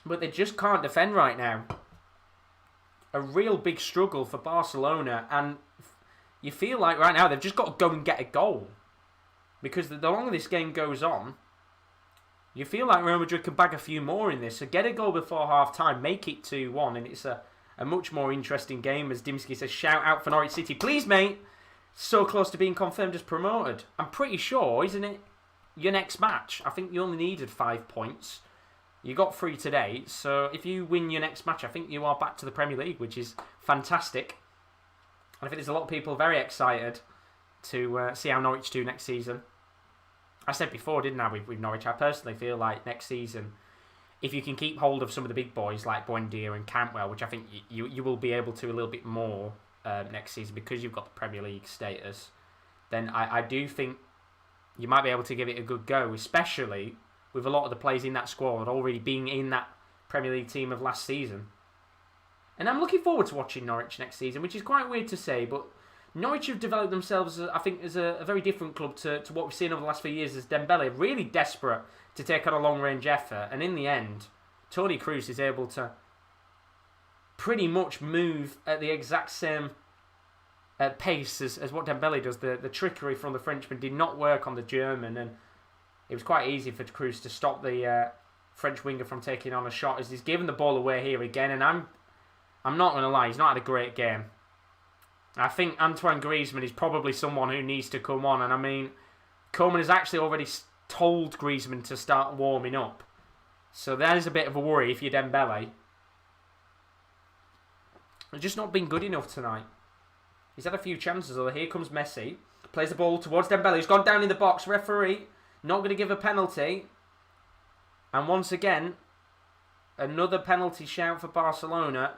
But they just can't defend right now. A real big struggle for Barcelona, and you feel like right now they've just got to go and get a goal. Because the longer this game goes on, you feel like Real Madrid can bag a few more in this. So get a goal before half-time, make it 2-1, and it's a much more interesting game. As Dimsky says, shout out for Norwich City. Please, mate! So close to being confirmed as promoted. I'm pretty sure, isn't it? Your next match, I think you only needed 5 points. You got 3 today, so if you win your next match, I think you are back to the Premier League, which is fantastic. And I think there's a lot of people very excited to see how Norwich do next season. I said before, didn't I, with Norwich, I personally feel like next season, if you can keep hold of some of the big boys like Buendia and Cantwell, which I think you will be able to a little bit more next season because you've got the Premier League status, then I do think you might be able to give it a good go, especially with a lot of the players in that squad already being in that Premier League team of last season. And I'm looking forward to watching Norwich next season, which is quite weird to say, but Norwich have developed themselves, I think, as a very different club to what we've seen over the last few years, as Dembele really desperate to take on a long-range effort. And in the end, Toni Kroos is able to pretty much move at the exact same pace as what Dembele does. The trickery from the Frenchman did not work on the German, and it was quite easy for Kroos to stop the French winger from taking on a shot, as he's given the ball away here again. And I'm not going to lie, he's not had a great game. I think Antoine Griezmann is probably someone who needs to come on. And I mean, Koeman has actually already told Griezmann to start warming up. So that is a bit of a worry if you're Dembele. He's just not been good enough tonight. He's had a few chances, although here comes Messi. Plays the ball towards Dembele, who's gone down in the box. Referee not going to give a penalty. And once again, another penalty shout for Barcelona,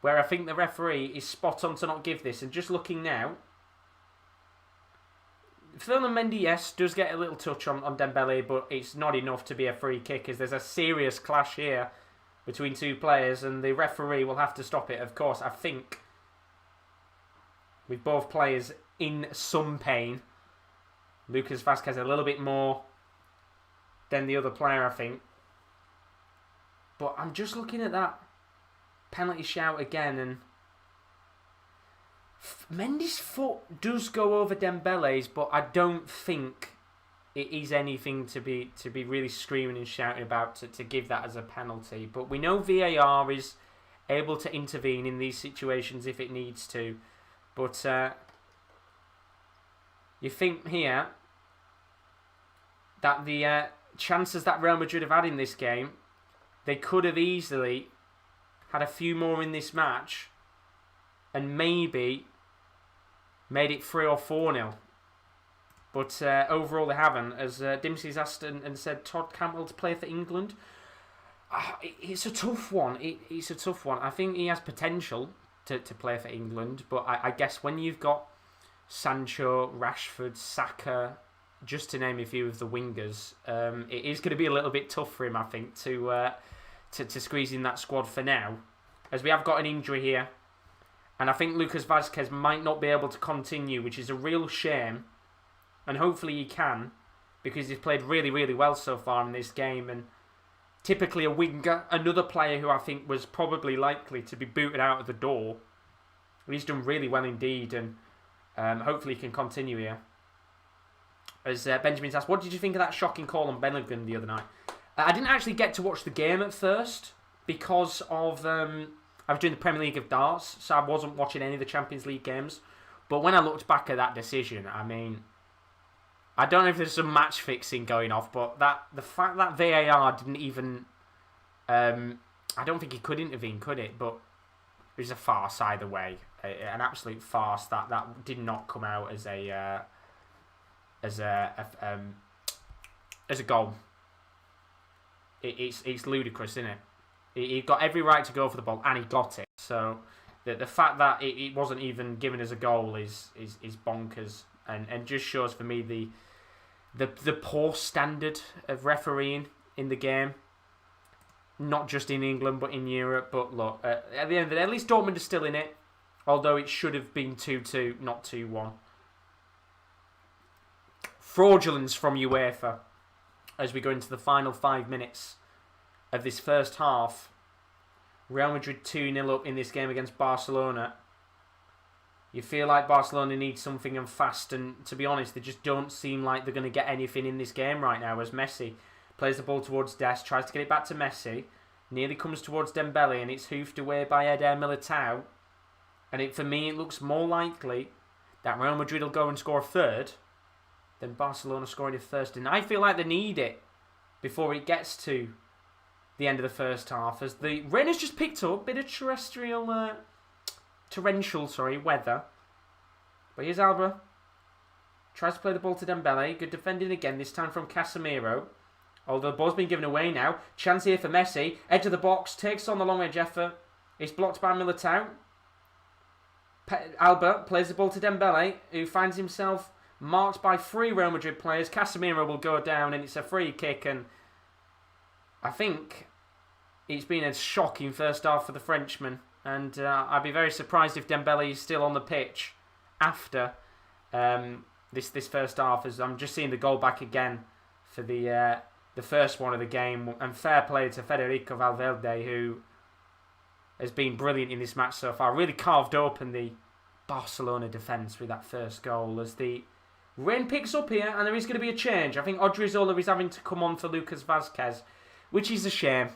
where I think the referee is spot on to not give this. And just looking now, Ferland Mendy, yes, does get a little touch on Dembele, but it's not enough to be a free kick, as there's a serious clash here between two players, and the referee will have to stop it, of course. I think with both players in some pain. Lucas Vazquez a little bit more than the other player, I think. But I'm just looking at that penalty shout again, and Mendy's foot does go over Dembele's, but I don't think it is anything to be really screaming and shouting about to give that as a penalty. But we know VAR is able to intervene in these situations if it needs to. But you think here that the chances that Real Madrid have had in this game, they could have easily had a few more in this match and maybe made it 3 or 4-0. But overall they haven't, as Dimsey's asked and said Todd Cantwell to play for England. It's a tough one. It's a tough one. I think he has potential to play for England, but I guess when you've got Sancho, Rashford, Saka, just to name a few of the wingers, it is going to be a little bit tough for him, I think, to squeeze in that squad for now, as we have got an injury here, and I think Lucas Vazquez might not be able to continue, which is a real shame, and hopefully he can, because he's played really, really well so far in this game, and typically a winger, another player who I think was probably likely to be booted out of the door. He's done really well indeed, and hopefully he can continue here. As Benjamin's asked, what did you think of that shocking call on Bellingham the other night? I didn't actually get to watch the game at first because of I was doing the Premier League of darts, so I wasn't watching any of the Champions League games. But when I looked back at that decision, I mean, I don't know if there's some match fixing going off, but the fact that VAR didn't even, I don't think he could intervene, could it? But it was a farce either way, an absolute farce. That did not come out as a goal. It's ludicrous, isn't it? He got every right to go for the ball, and he got it. So the fact that it wasn't even given as a goal is bonkers, and just shows for me the poor standard of refereeing in the game, not just in England but in Europe. But look, at the end of the day, at least Dortmund is still in it, although it should have been 2-2, not 2-1. Fraudulence from UEFA as we go into the final 5 minutes of this first half. Real Madrid 2-0 up in this game against Barcelona. You feel like Barcelona needs something and fast, and to be honest, they just don't seem like they're going to get anything in this game right now, as Messi plays the ball towards Dest, tries to get it back to Messi, nearly comes towards Dembele, and it's hoofed away by Eder Militao. And for me, it looks more likely that Real Madrid will go and score a third than Barcelona scoring a first. And I feel like they need it before it gets to the end of the first half, as the rain has just picked up, bit of torrential weather. But here's Alba, tries to play the ball to Dembele, good defending again, this time from Casemiro, although the ball's been given away now. Chance here for Messi, edge of the box, takes on the long edge effort, it's blocked by Militao. Alba plays the ball to Dembele, who finds himself marked by 3 Real Madrid players. Casemiro will go down and it's a free kick, and I think it's been a shocking first half for the Frenchman, and I'd be very surprised if Dembele is still on the pitch after this first half, as I'm just seeing the goal back again for the first one of the game, and fair play to Federico Valverde, who has been brilliant in this match so far. Really carved open the Barcelona defence with that first goal, as the rain picks up here and there is going to be a change. I think Odriozola is having to come on for Lucas Vazquez, which is a shame,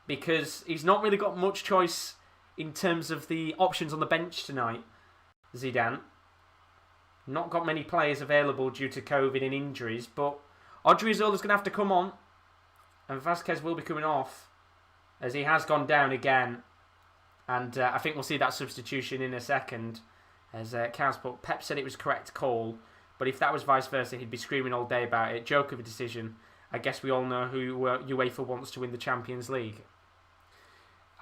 because he's not really got much choice in terms of the options on the bench tonight, Zidane. Not got many players available due to COVID and injuries, but Odriozola's going to have to come on, and Vazquez will be coming off, as he has gone down again. And I think we'll see that substitution in a second, as Kaz put, Pep said it was correct call, but if that was vice versa, he'd be screaming all day about it. Joke of a decision. I guess we all know who UEFA wants to win the Champions League.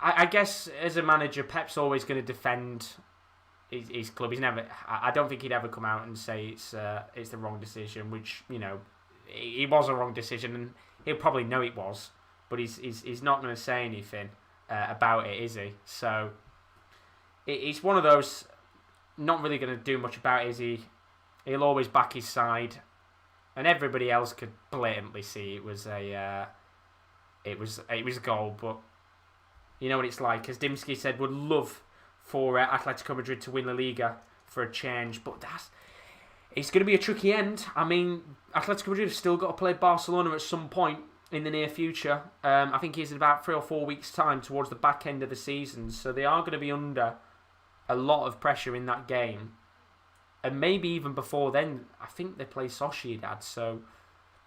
I guess as a manager, Pep's always going to defend his club. He's never. I don't think he'd ever come out and say it's the wrong decision, which, you know, it was a wrong decision, and he'll probably know it was, but he's not going to say anything about it, is he? So it's one of those. Not really going to do much about it, is he? He'll always back his side, and everybody else could blatantly see it was a goal, but you know what it's like. As Dimsky said, would love for Atletico Madrid to win La Liga for a change, but it's going to be a tricky end. I mean, Atletico Madrid have still got to play Barcelona at some point in the near future. I think it's in about 3 or 4 weeks' time towards the back end of the season, so they are going to be under a lot of pressure in that game. And maybe even before then, I think they play Sociedad, so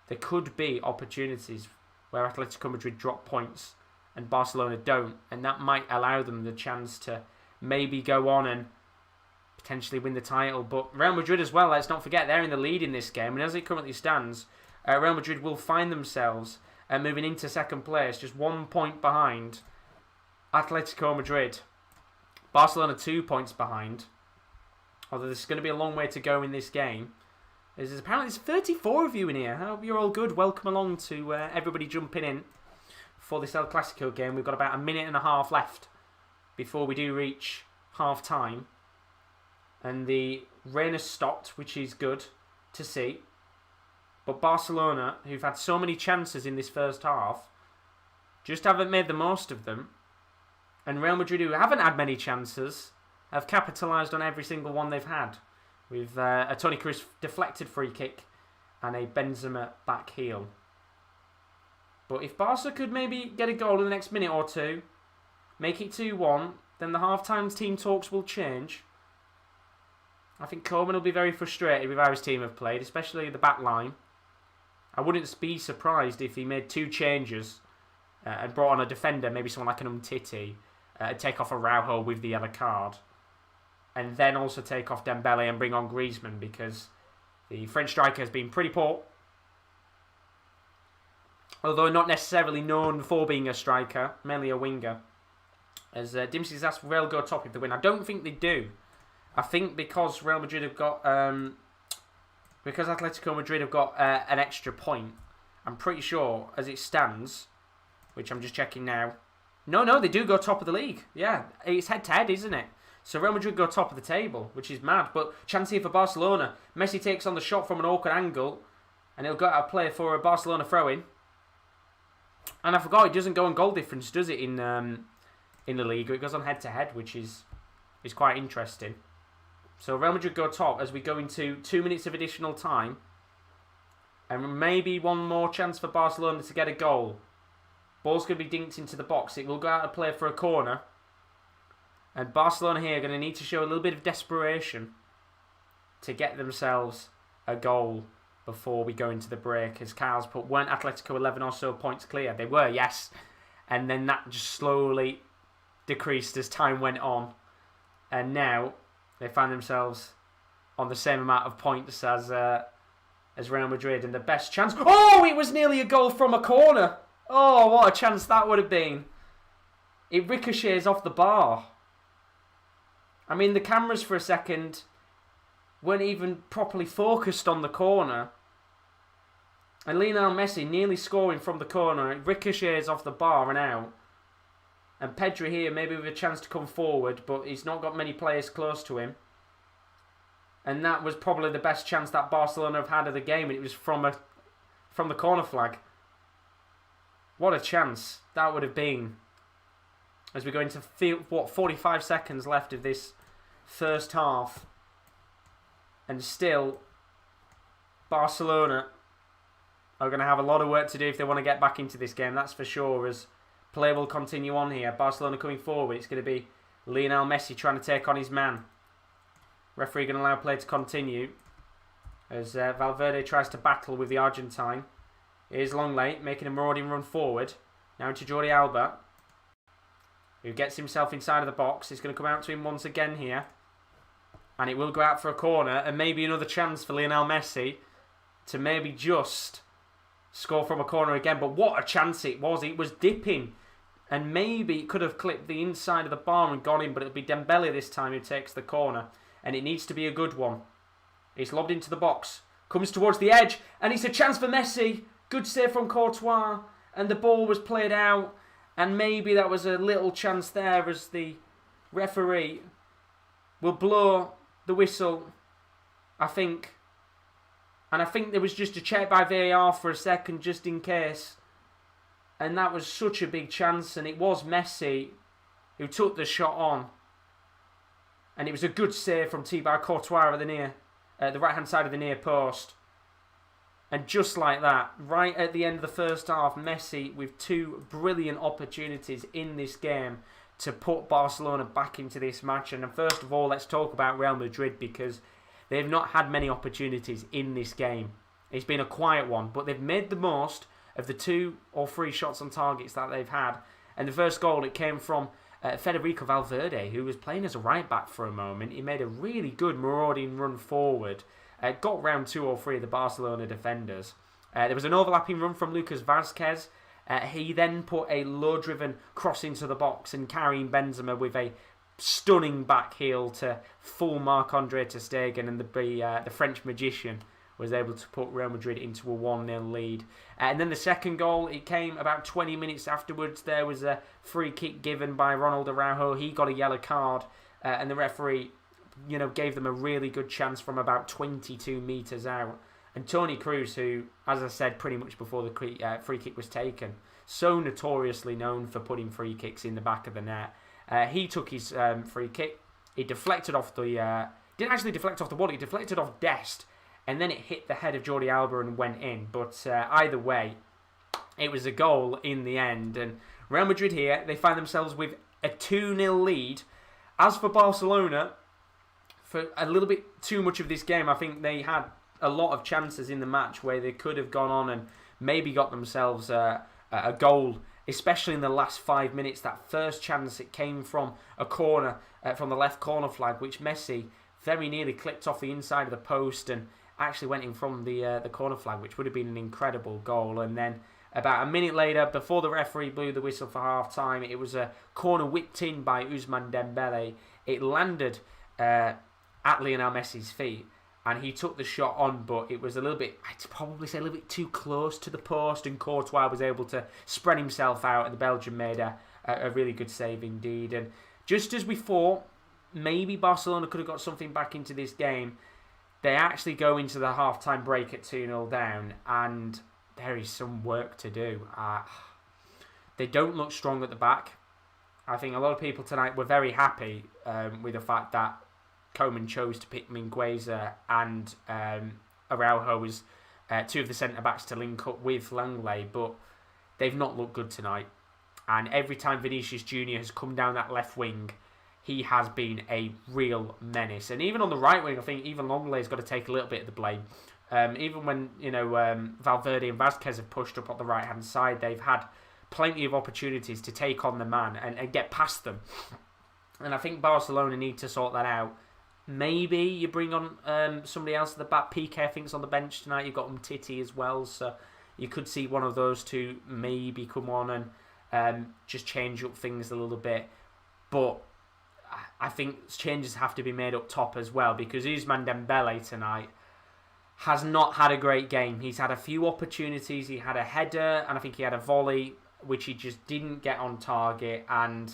there could be opportunities where Atletico Madrid drop points and Barcelona don't, and that might allow them the chance to maybe go on and potentially win the title. But Real Madrid as well, let's not forget, they're in the lead in this game, and as it currently stands, Real Madrid will find themselves moving into second place, just 1 point behind Atletico Madrid. Barcelona 2 points behind, although there's going to be a long way to go in this game. There's 34 of you in here. I hope you're all good. Welcome along to everybody jumping in for this El Clasico game. We've got about a minute and a half left before we do reach half time, and the rain has stopped, which is good to see. But Barcelona, who've had so many chances in this first half, just haven't made the most of them. And Real Madrid, who haven't had many chances, have capitalised on every single one they've had, with a Toni Kroos deflected free kick and a Benzema back heel. But if Barca could maybe get a goal in the next minute or two, make it 2-1, then the half-time team talks will change. I think Koeman will be very frustrated with how his team have played, especially the back line. I wouldn't be surprised if he made 2 changes and brought on a defender, maybe someone like an Umtiti, take off Araujo with the yellow card, and then also take off Dembele and bring on Griezmann, because the French striker has been pretty poor. Although not necessarily known for being a striker, mainly a winger. As Dimsey's asked, Real go top if they win. I don't think they do. I think because Real Madrid have got, because Atletico Madrid have got an extra point, I'm pretty sure as it stands, which I'm just checking now. No, they do go top of the league. Yeah, it's head-to-head, isn't it? So Real Madrid go top of the table, which is mad. But chance here for Barcelona. Messi takes on the shot from an awkward angle, and he'll go out of play for a Barcelona throw-in. And I forgot, it doesn't go on goal difference, does it, in the league? It goes on head-to-head, which is quite interesting. So Real Madrid go top as we go into 2 minutes of additional time. And maybe one more chance for Barcelona to get a goal. Ball's going to be dinked into the box. It will go out of play for a corner. And Barcelona here are going to need to show a little bit of desperation to get themselves a goal before we go into the break. As Kyle's put, weren't Atletico 11 or so points clear? They were, yes. And then that just slowly decreased as time went on. And now they find themselves on the same amount of points as Real Madrid. And the best chance... Oh, it was nearly a goal from a corner. Oh, what a chance that would have been. It ricochets off the bar. I mean, the cameras for a second, weren't even properly focused on the corner. And Lionel Messi nearly scoring from the corner. It ricochets off the bar and out. And Pedri here maybe with a chance to come forward, but he's not got many players close to him. And that was probably the best chance that Barcelona have had of the game, and it was from the corner flag. What a chance that would have been. As we go into 45 seconds left of this first half. And still, Barcelona are going to have a lot of work to do if they want to get back into this game, that's for sure, as play will continue on here. Barcelona coming forward. It's going to be Lionel Messi trying to take on his man. Referee going to allow play to continue as Valverde tries to battle with the Argentine. Here's Longley making a marauding run forward. Now into Jordi Alba, who gets himself inside of the box. He's going to come out to him once again here. And it will go out for a corner and maybe another chance for Lionel Messi to maybe just score from a corner again. But what a chance it was. It was dipping. And maybe it could have clipped the inside of the bar and gone in. But it'll be Dembele this time who takes the corner. And it needs to be a good one. It's lobbed into the box. Comes towards the edge. And it's a chance for Messi. Good save from Courtois. And the ball was played out. And maybe that was a little chance there as the referee will blow the whistle, I think. And I think there was just a check by VAR for a second just in case. And that was such a big chance. And it was Messi who took the shot on. And it was a good save from Thibaut Courtois at the right-hand side of the near post. And just like that, right at the end of the first half, Messi with two brilliant opportunities in this game to put Barcelona back into this match. And first of all, let's talk about Real Madrid because they've not had many opportunities in this game. It's been a quiet one, but they've made the most of the 2 or 3 shots on targets that they've had. And the first goal, it came from Federico Valverde, who was playing as a right-back for a moment. He made a really good marauding run forward. Got round 2 or 3 of the Barcelona defenders. There was an overlapping run from Lucas Vázquez. He then put a low-driven cross into the box and carrying Benzema with a stunning back heel to full Marc-Andre ter Stegen, and the French magician was able to put Real Madrid into a 1-0 lead. And then the second goal, it came about 20 minutes afterwards. There was a free kick given by Ronald Araujo. He got a yellow card, and the referee gave them a really good chance from about 22 metres out. And Toni Kroos, who, as I said pretty much before the free kick was taken, so notoriously known for putting free kicks in the back of the net, he took his free kick. He deflected off the... didn't actually deflect off the wall, he deflected off Dest, and then it hit the head of Jordi Alba and went in. But either way, it was a goal in the end. And Real Madrid here, they find themselves with a 2-0 lead. As for Barcelona, for a little bit too much of this game, I think they had a lot of chances in the match where they could have gone on and maybe got themselves a goal, especially in the last 5 minutes. That first chance, it came from a corner, from the left corner flag, which Messi very nearly clipped off the inside of the post and actually went in from the corner flag, which would have been an incredible goal. And then about a minute later, before the referee blew the whistle for half-time, it was a corner whipped in by Ousmane Dembele. It landed at Lionel Messi's feet, and he took the shot on, but it was a little bit, I'd probably say a little bit too close to the post, and Courtois was able to spread himself out, and the Belgian made a really good save indeed. And just as we thought, maybe Barcelona could have got something back into this game, they actually go into the half-time break at 2-0 down, and there is some work to do. They don't look strong at the back. I think a lot of people tonight were very happy with the fact that Koeman chose to pick Mingueza and Araujo as 2 of the centre-backs to link up with Langley, but they've not looked good tonight. And every time Vinicius Jr. has come down that left wing, he has been a real menace. And even on the right wing, I think even Langley's got to take a little bit of the blame. Even when Valverde and Vázquez have pushed up on the right-hand side, they've had plenty of opportunities to take on the man and get past them. And I think Barcelona need to sort that out. Maybe you bring on somebody else at the back. Piqué, I think, is on the bench tonight. You've got Umtiti as well, so you could see one of those two maybe come on and just change up things a little bit. But I think changes have to be made up top as well, because Ousmane Dembele tonight has not had a great game. He's had a few opportunities. He had a header, and I think he had a volley, which he just didn't get on target. And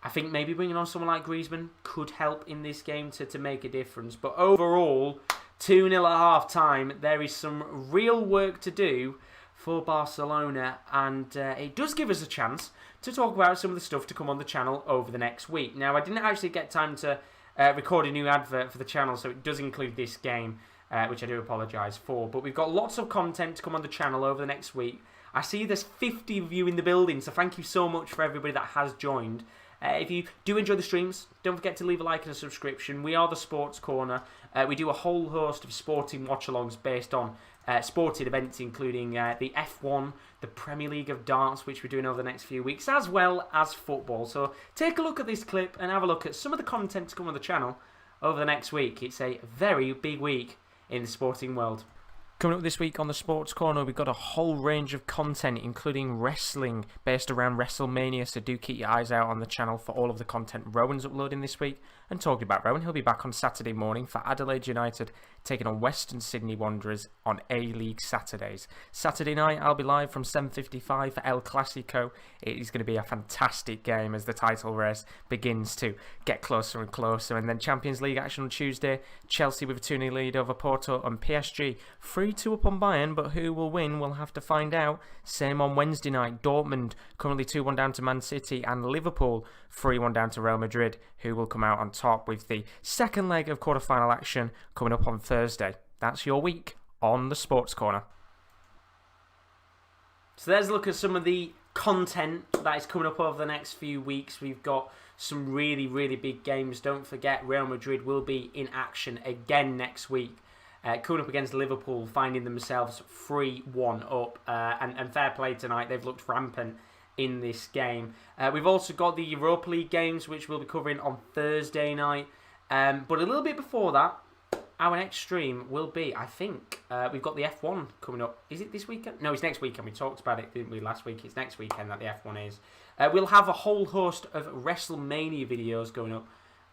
I think maybe bringing on someone like Griezmann could help in this game to make a difference. But overall, 2-0 at half-time. There is some real work to do for Barcelona, and it does give us a chance to talk about some of the stuff to come on the channel over the next week. Now, I didn't actually get time to record a new advert for the channel, so it does include this game, which I do apologise for. But we've got lots of content to come on the channel over the next week. I see there's 50 of you in the building, so thank you so much for everybody that has joined. If you do enjoy the streams, don't forget to leave a like and a subscription. We are the Sports Corner. We do a whole host of sporting watch-alongs based on sporting events, including the F1, the Premier League of Darts, which we're doing over the next few weeks, as well as football. So take a look at this clip and have a look at some of the content to come on the channel over the next week. It's a very big week in the sporting world. Coming up this week on the Sports Corner, we've got a whole range of content, including wrestling based around WrestleMania, so do keep your eyes out on the channel for all of the content Rowan's uploading this week. And talking about Rowan, he'll be back on Saturday morning for Adelaide United, taking on Western Sydney Wanderers on A-League Saturdays. Saturday night, I'll be live from 7:55 for El Clasico. It is going to be a fantastic game as the title race begins to get closer and closer. And then Champions League action on Tuesday, Chelsea with a 2-0 lead over Porto, and PSG 3-2 up on Bayern, but who will win, we'll have to find out. Same on Wednesday night, Dortmund currently 2-1 down to Man City, and Liverpool 3-1 down to Real Madrid, who will come out on top with the second leg of quarter-final action coming up on Thursday. That's your week on the Sports Corner. So there's a look at some of the content that is coming up over the next few weeks. We've got some really, really big games. Don't forget, Real Madrid will be in action again next week. Coming up against Liverpool, finding themselves 3-1 up. And fair play tonight, they've looked rampant in this game. We've also got the Europa League games, which we'll be covering on Thursday night. But a little bit before that, our next stream will be, I think, we've got the F1 coming up. Is it this weekend? No, it's next weekend. We talked about it, didn't we, last week? It's next weekend that the F1 is. We'll have a whole host of WrestleMania videos going up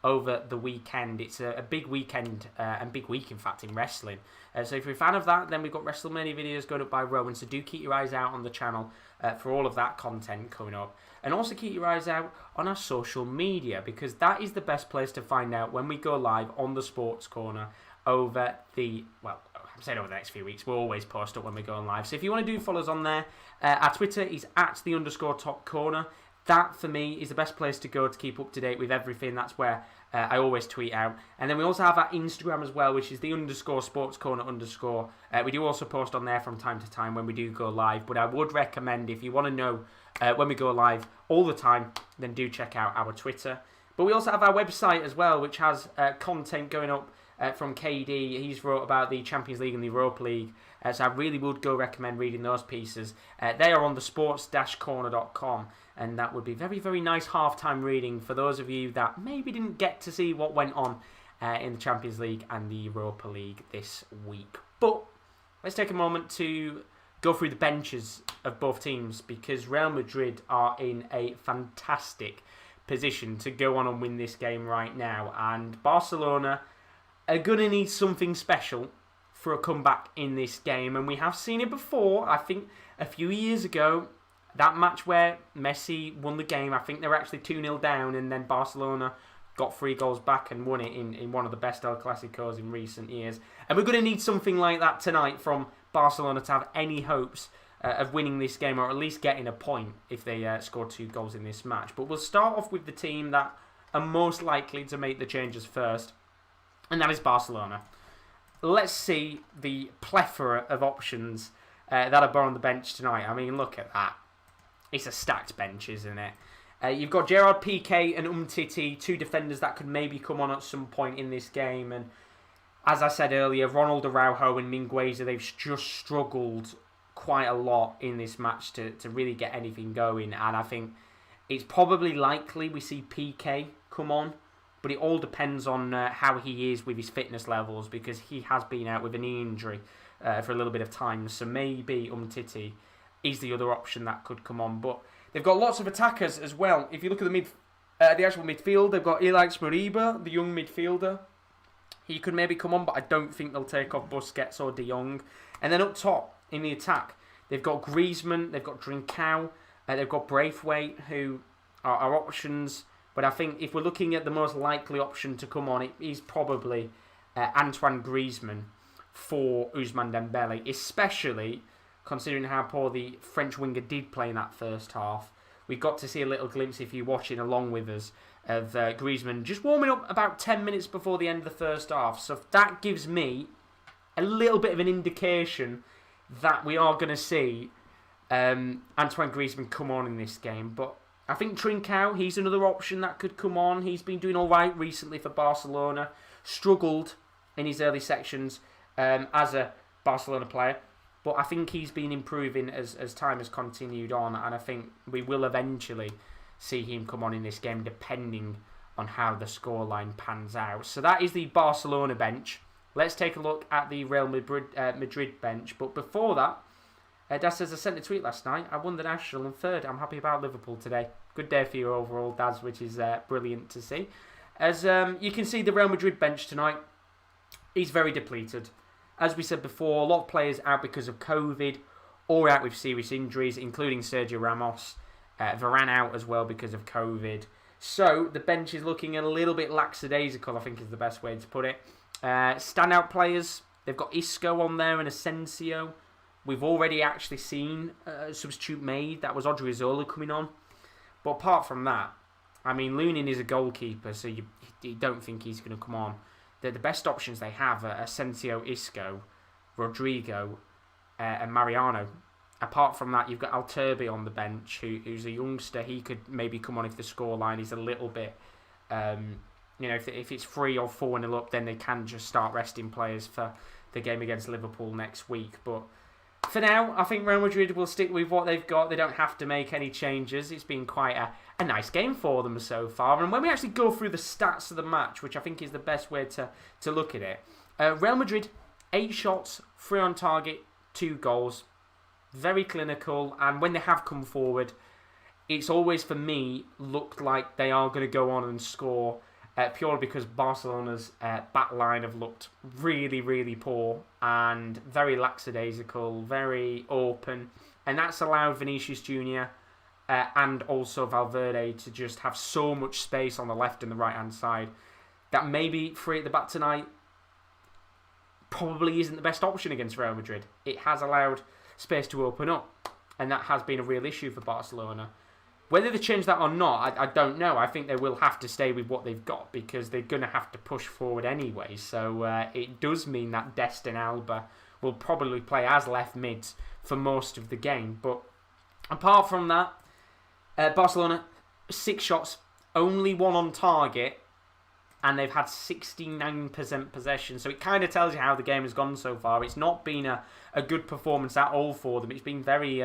over the weekend. It's a big weekend and big week, in fact, in wrestling. So if you're a fan of that, then we've got WrestleMania videos going up by Rowan. So do keep your eyes out on the channel for all of that content coming up. And also keep your eyes out on our social media, because that is the best place to find out when we go live on the Sports Corner over the, well, I'm saying over the next few weeks. We'll always post up when we go on live. So if you want to do follow us on there, our Twitter is @_top_corner. That, for me, is the best place to go to keep up to date with everything. That's where I always tweet out. And then we also have our Instagram as well, which is the _sportscorner_. We do also post on there from time to time when we do go live. But I would recommend, if you want to know when we go live all the time, then do check out our Twitter. But we also have our website as well, which has content going up from KD. He's wrote about the Champions League and the Europa League. So I really would go recommend reading those pieces. They are on the sports-corner.com. And that would be very, very nice halftime reading for those of you that maybe didn't get to see what went on in the Champions League and the Europa League this week. But let's take a moment to go through the benches of both teams, because Real Madrid are in a fantastic position to go on and win this game right now. And Barcelona are going to need something special for a comeback in this game. And we have seen it before. I think a few years ago, that match where Messi won the game, I think they were actually 2-0 down, and then Barcelona got 3 goals back and won it in one of the best El Clasicos in recent years. And we're going to need something like that tonight from Barcelona to have any hopes of winning this game, or at least getting a point if they score 2 goals in this match. But we'll start off with the team that are most likely to make the changes first, and that is Barcelona. Let's see the plethora of options that are on the bench tonight. I mean, look at that. It's a stacked bench, isn't it? You've got Gerard Piqué and Umtiti, 2 defenders that could maybe come on at some point in this game. And as I said earlier, Ronald Araujo and Mingueza, they've just struggled quite a lot in this match to really get anything going. And I think it's probably likely we see Piqué come on, but it all depends on how he is with his fitness levels, because he has been out with a knee injury for a little bit of time. So maybe Umtiti is the other option that could come on. But they've got lots of attackers as well. If you look at the The actual midfield, they've got Alex Moriba, the young midfielder. He could maybe come on, but I don't think they'll take off Busquets or De Jong. And then up top, in the attack, they've got Griezmann, they've got Trincao, they've got Braithwaite, who are options. But I think if we're looking at the most likely option to come on, it is probably Antoine Griezmann for Ousmane Dembele, especially considering how poor the French winger did play in that first half. We got to see a little glimpse, if you're watching along with us, of Griezmann just warming up about 10 minutes before the end of the first half. So that gives me a little bit of an indication that we are going to see Antoine Griezmann come on in this game. But I think Trincao, he's another option that could come on. He's been doing all right recently for Barcelona. Struggled in his early sections as a Barcelona player. But I think he's been improving as time has continued on. And I think we will eventually see him come on in this game, depending on how the scoreline pans out. So that is the Barcelona bench. Let's take a look at the Real Madrid bench. But before that, Daz says, I sent a tweet last night. I won the National and third. I'm happy about Liverpool today. Good day for you overall, Daz, which is brilliant to see. As you can see, the Real Madrid bench tonight is very depleted. As we said before, a lot of players out because of COVID or out with serious injuries, including Sergio Ramos. Varane out as well because of COVID. So the bench is looking a little bit lackadaisical, I think is the best way to put it. Standout players, they've got Isco on there and Asensio. We've already actually seen a substitute made. That was Odriozola coming on. But apart from that, I mean, Lunin is a goalkeeper, so you don't think he's going to come on. The best options they have are Asensio, Isco, Rodrigo, and Mariano. Apart from that, you've got Alterbi on the bench, who's a youngster. He could maybe come on if the scoreline is a little bit... if it's 3 or 4-0 up, then they can just start resting players for the game against Liverpool next week. But for now, I think Real Madrid will stick with what they've got. They don't have to make any changes. It's been quite a nice game for them so far. And when we actually go through the stats of the match, which I think is the best way to look at it, Real Madrid, 8 shots, 3 on target, 2 goals. Very clinical. And when they have come forward, it's always, for me, looked like they are going to go on and score. Purely because Barcelona's back line have looked really, really poor and very lackadaisical, very open. And that's allowed Vinicius Jr. And also Valverde to just have so much space on the left and the right-hand side that maybe 3 at the back tonight probably isn't the best option against Real Madrid. It has allowed space to open up, and that has been a real issue for Barcelona. Whether they change that or not, I don't know. I think they will have to stay with what they've got because they're going to have to push forward anyway. So it does mean that Dest and Alba will probably play as left mids for most of the game. But apart from that, Barcelona, 6 shots, only 1 on target, and they've had 69% possession. So it kind of tells you how the game has gone so far. It's not been a good performance at all for them. It's been very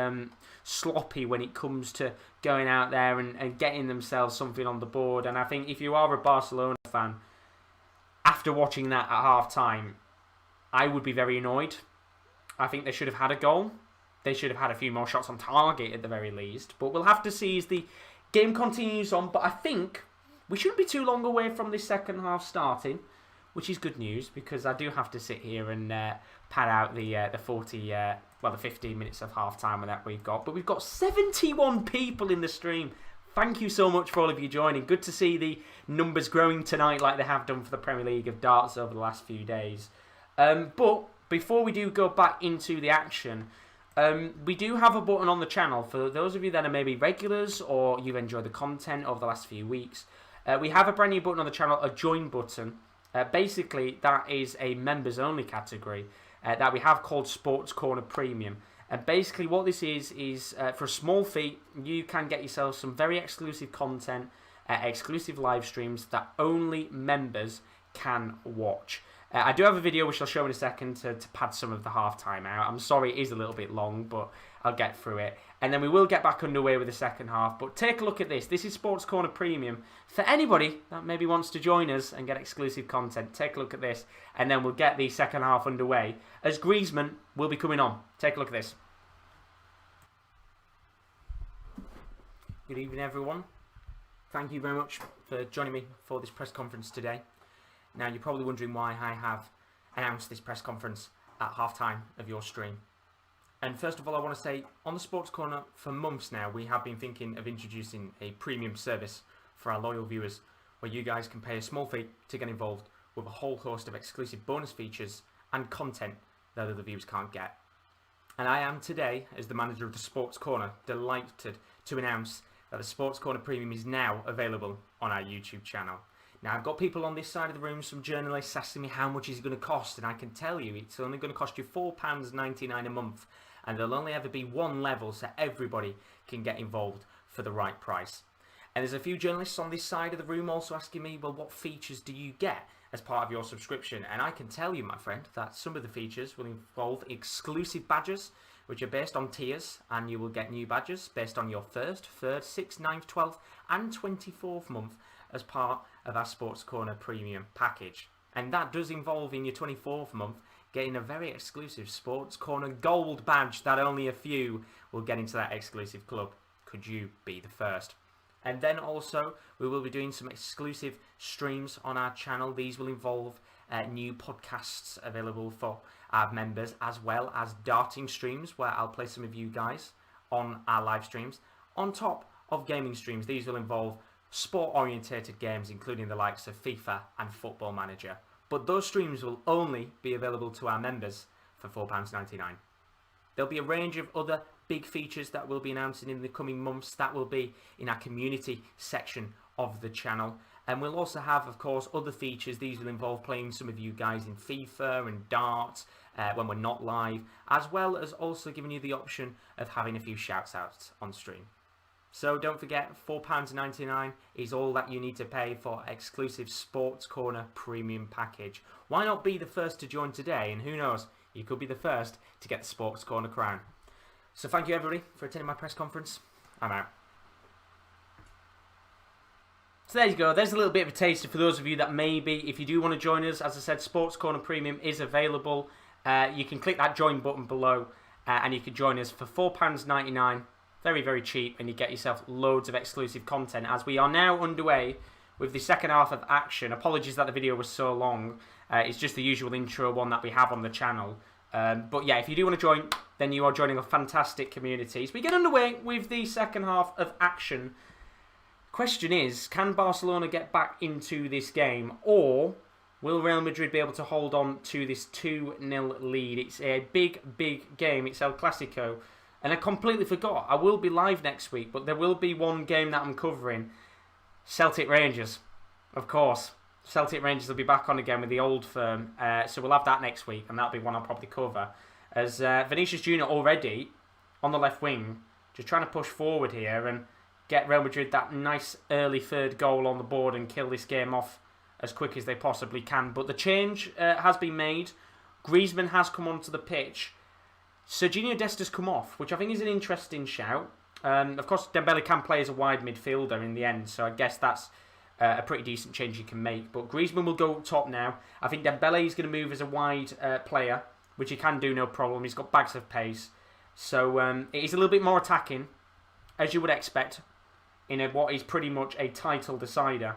sloppy when it comes to going out there and getting themselves something on the board. And I think if you are a Barcelona fan, after watching that at half-time, I would be very annoyed. I think they should have had a goal. They should have had a few more shots on target at the very least. But we'll have to see as the game continues on. But I think we shouldn't be too long away from this second half starting, which is good news because I do have to sit here and pad out the 15 minutes of half-time that we've got. But we've got 71 people in the stream. Thank you so much for all of you joining. Good to see the numbers growing tonight like they have done for the Premier League of Darts over the last few days. But before we do go back into the action, we do have a button on the channel for those of you that are maybe regulars or you've enjoyed the content over the last few weeks. We have a brand new button on the channel, a join button. Basically, that is a members only category that we have called Sports Corner Premium. And basically what this is for a small fee, you can get yourself some very exclusive content, exclusive live streams that only members can watch. I do have a video which I'll show in a second to pad some of the half-time out. I'm sorry it is a little bit long, but I'll get through it. And then we will get back underway with the second half. But take a look at this. This is Sports Corner Premium. For anybody that maybe wants to join us and get exclusive content, take a look at this. And then we'll get the second half underway as Griezmann will be coming on. Take a look at this. Good evening, everyone. Thank you very much for joining me for this press conference today. Now, you're probably wondering why I have announced this press conference at half-time of your stream. And first of all, I want to say, on the Sports Corner, for months now, we have been thinking of introducing a premium service for our loyal viewers, where you guys can pay a small fee to get involved with a whole host of exclusive bonus features and content that other viewers can't get. And I am today, as the manager of the Sports Corner, delighted to announce that the Sports Corner Premium is now available on our YouTube channel. Now, I've got people on this side of the room, some journalists asking me how much is it going to cost, and I can tell you it's only going to cost you £4.99 a month, and there'll only ever be one level so everybody can get involved for the right price. And there's a few journalists on this side of the room also asking me, well, what features do you get as part of your subscription? And I can tell you, my friend, that some of the features will involve exclusive badges, which are based on tiers, and you will get new badges based on your 1st, 3rd, 6th, 9th, 12th and 24th month as part of our Sports Corner Premium package. And that does involve, in your 24th month, getting a very exclusive Sports Corner Gold badge that only a few will get into that exclusive club. Could you be the first? And then also, we will be doing some exclusive streams on our channel. These will involve new podcasts available for our members, as well as darting streams, where I'll play some of you guys on our live streams. On top of gaming streams, these will involve sport-orientated games, including the likes of FIFA and Football Manager. But those streams will only be available to our members for £4.99. There'll be a range of other big features that we'll be announcing in the coming months. That will be in our community section of the channel. And we'll also have, of course, other features. These will involve playing some of you guys in FIFA and darts when we're not live, as well as also giving you the option of having a few shouts outs on stream. So don't forget, £4.99 is all that you need to pay for exclusive Sports Corner Premium package. Why not be the first to join today? And who knows, you could be the first to get the Sports Corner crown. So thank you everybody for attending my press conference. I'm out. So there you go, there's a little bit of a taster for those of you that maybe, if you do want to join us, as I said, Sports Corner Premium is available. You can click that join button below and you can join us for £4.99. Very, very cheap, and you get yourself loads of exclusive content, as we are now underway with the second half of Action. Apologies that the video was so long. It's just the usual intro one that we have on the channel. But yeah, if you do want to join, then you are joining a fantastic community. So we get underway with the second half of Action. Question is, can Barcelona get back into this game, or will Real Madrid be able to hold on to this 2-0 lead? It's a big, big game. It's El Clasico. And I completely forgot, I will be live next week, but there will be one game that I'm covering. Celtic Rangers, of course. Celtic Rangers will be back on again with the old firm. So we'll have that next week, and that'll be one I'll probably cover. As Vinicius Jr. already on the left wing, just trying to push forward here and get Real Madrid that nice early third goal on the board and kill this game off as quick as they possibly can. But the change has been made. Griezmann has come onto the pitch. Serginho Desta's come off, which I think is an interesting shout. Of course, Dembele can play as a wide midfielder in the end, so I guess that's a pretty decent change you can make. But Griezmann will go top now. I think Dembele is going to move as a wide player, which he can do no problem. He's got bags of pace. So it is a little bit more attacking, as you would expect, in what is pretty much a title decider.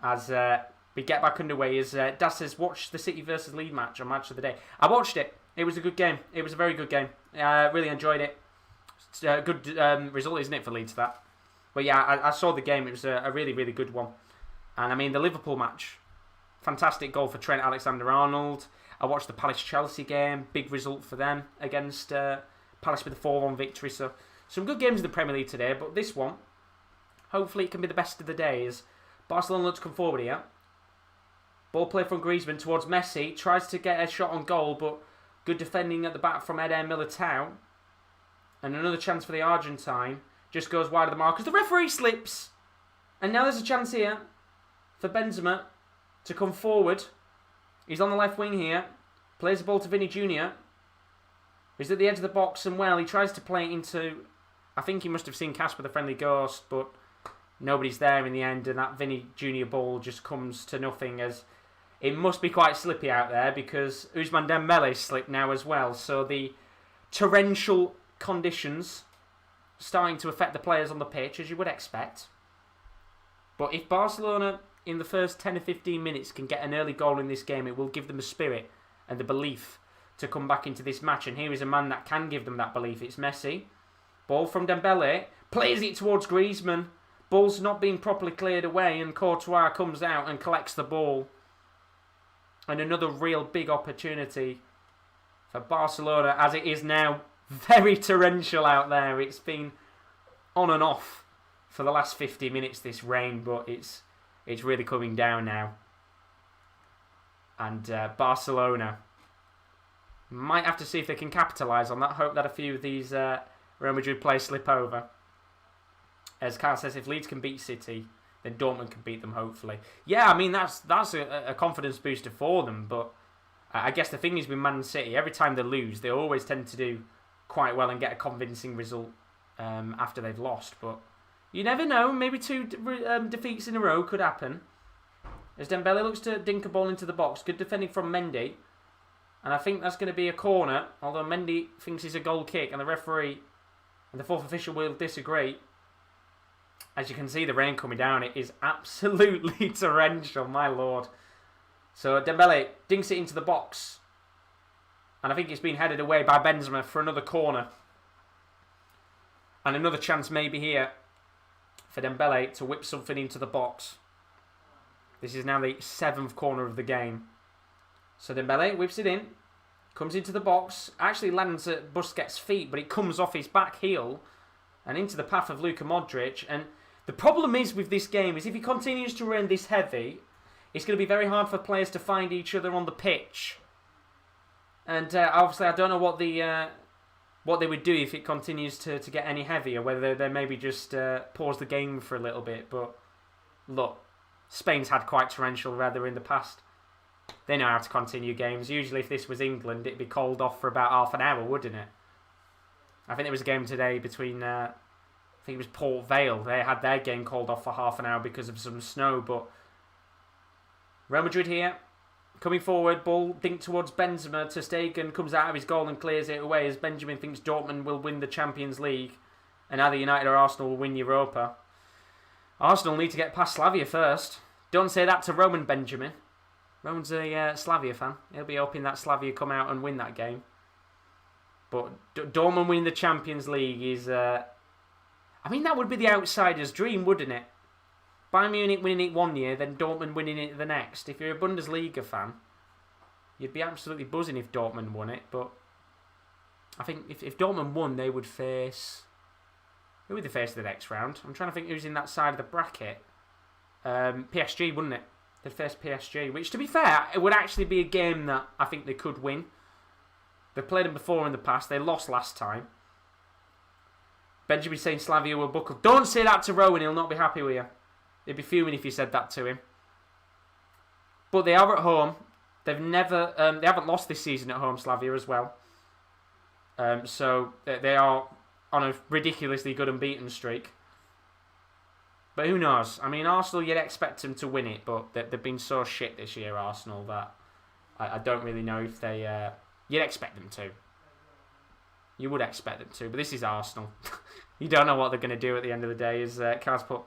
As we get back underway, as Das says, watch the City versus Leeds match on Match of the Day. I watched it. It was a good game. It was a very good game. Really enjoyed it. It's a good result, isn't it, for Leeds, that? But yeah, I saw the game. It was a really, really good one. And I mean, the Liverpool match, fantastic goal for Trent Alexander-Arnold. I watched the Palace-Chelsea game. Big result for them against Palace with a 4-1 victory. So some good games in the Premier League today. But this one, hopefully it can be the best of the day. As Barcelona looks to come forward here. Ball play from Griezmann towards Messi. Tries to get a shot on goal, but good defending at the back from Eder Militao. And another chance for the Argentine. Just goes wide of the mark as the referee slips. And now there's a chance here for Benzema to come forward. He's on the left wing here. Plays the ball to Vinny Jr. He's at the edge of the box, and well, he tries to play it into... I think he must have seen Casper the Friendly Ghost, but nobody's there in the end, and that Vinny Jr. ball just comes to nothing, as it must be quite slippy out there, because Ousmane Dembele slipped now as well. So the torrential conditions starting to affect the players on the pitch, as you would expect. But if Barcelona in the first 10 or 15 minutes can get an early goal in this game, it will give them a spirit and the belief to come back into this match. And here is a man that can give them that belief. It's Messi. Ball from Dembele. Plays it towards Griezmann. Ball's not being properly cleared away, and Courtois comes out and collects the ball. And another real big opportunity for Barcelona, as it is now very torrential out there. It's been on and off for the last 50 minutes, this rain, but it's really coming down now. And Barcelona might have to see if they can capitalise on that. Hope that a few of these Real Madrid players slip over. As Carl says, if Leeds can beat City, then Dortmund can beat them, hopefully. Yeah, I mean, that's a confidence booster for them, but I guess the thing is with Man City, every time they lose, they always tend to do quite well and get a convincing result after they've lost. But you never know, maybe 2 defeats in a row could happen. As Dembele looks to dink a ball into the box, good defending from Mendy. And I think that's going to be a corner, although Mendy thinks it's a goal kick, and the referee and the fourth official will disagree. As you can see, the rain coming down, it is absolutely torrential, my lord. So Dembele dinks it into the box. And I think it's been headed away by Benzema for another corner. And another chance maybe here for Dembele to whip something into the box. This is now the 7th corner of the game. So Dembele whips it in, comes into the box, actually lands at Busquets' feet, but it comes off his back heel and into the path of Luka Modric. And the problem is with this game is if he continues to run this heavy, it's going to be very hard for players to find each other on the pitch. And obviously I don't know what they would do if it continues to get any heavier, whether they maybe just pause the game for a little bit. But look, Spain's had quite torrential weather in the past. They know how to continue games. Usually if this was England, it'd be called off for about half an hour, wouldn't it? I think there was a game today between, I think it was Port Vale. They had their game called off for half an hour because of some snow. But Real Madrid here, coming forward, ball dinked towards Benzema. Ter Stegen comes out of his goal and clears it away as Benjamin thinks Dortmund will win the Champions League. And either United or Arsenal will win Europa. Arsenal need to get past Slavia first. Don't say that to Roman Benjamin. Roman's a Slavia fan. He'll be hoping that Slavia come out and win that game. But Dortmund winning the Champions League is... I mean, that would be the outsider's dream, wouldn't it? Bayern Munich winning it one year, then Dortmund winning it the next. If you're a Bundesliga fan, you'd be absolutely buzzing if Dortmund won it. But I think if Dortmund won, they would face... Who would they face the next round? I'm trying to think who's in that side of the bracket. PSG, wouldn't it? They'd face PSG, which, to be fair, it would actually be a game that I think they could win. They've played them before in the past. They lost last time. Benjamin saying Slavia will buckle. Don't say that to Rowan. He'll not be happy with you. He'd be fuming if you said that to him. But they are at home. They've never... they haven't lost this season at home, Slavia, as well. So they are on a ridiculously good unbeaten streak. But who knows? I mean, Arsenal, you'd expect them to win it, but they've been so shit this year, Arsenal, that I don't really know if they... You'd expect them to. You would expect them to, but this is Arsenal. You don't know what they're going to do at the end of the day, as Carl's put.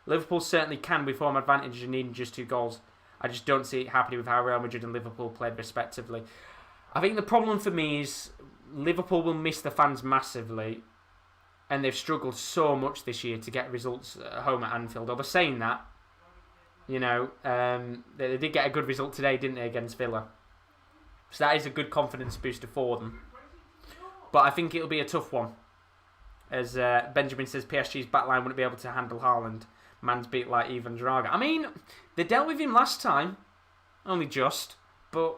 Liverpool certainly can with home advantage and needing just 2 goals. I just don't see it happening with how Real Madrid and Liverpool played respectively. I think the problem for me is Liverpool will miss the fans massively, and they've struggled so much this year to get results at home at Anfield. Although saying that, you know, they did get a good result today, didn't they, against Villa? So that is a good confidence booster for them. But I think it'll be a tough one. As Benjamin says, PSG's backline wouldn't be able to handle Haaland. Man's beat like Ivan Drago. I mean, they dealt with him last time. Only just. But,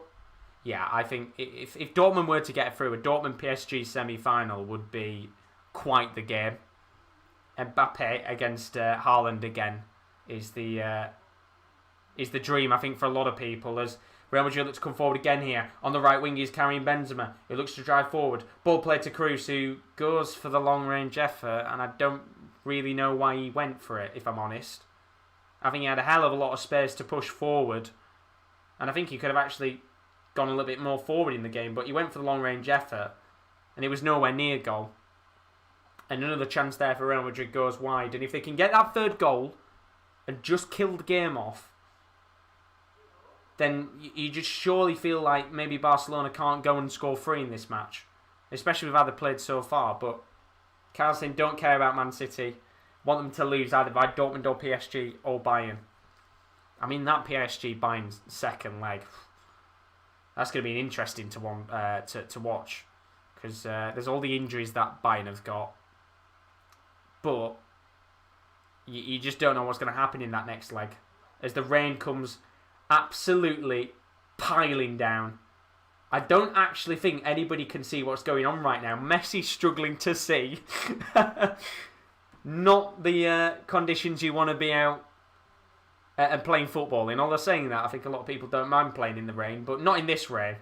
yeah, I think if Dortmund were to get through, a Dortmund-PSG semi-final would be quite the game. Mbappe against Haaland again is the dream, I think, for a lot of people. As Real Madrid looks to come forward again here. On the right wing, he's carrying Benzema, who looks to drive forward. Ball play to Cruz, who goes for the long-range effort, and I don't really know why he went for it, if I'm honest. I think he had a hell of a lot of space to push forward, and I think he could have actually gone a little bit more forward in the game, but he went for the long-range effort, and it was nowhere near goal. And another chance there for Real Madrid goes wide, and if they can get that third goal and just kill the game off, then you just surely feel like maybe Barcelona can't go and score 3 in this match, especially with how they played so far. But Carl's saying don't care about Man City, want them to lose either by Dortmund or PSG or Bayern. I mean, that PSG-Bayern second leg, that's going to be interesting to watch, because there's all the injuries that Bayern have got. But you just don't know what's going to happen in that next leg, as the rain comes absolutely piling down. I don't actually think anybody can see what's going on right now. Messi's struggling to see. Not the conditions you want to be out and playing football in. Although saying that, I think a lot of people don't mind playing in the rain, but not in this rain.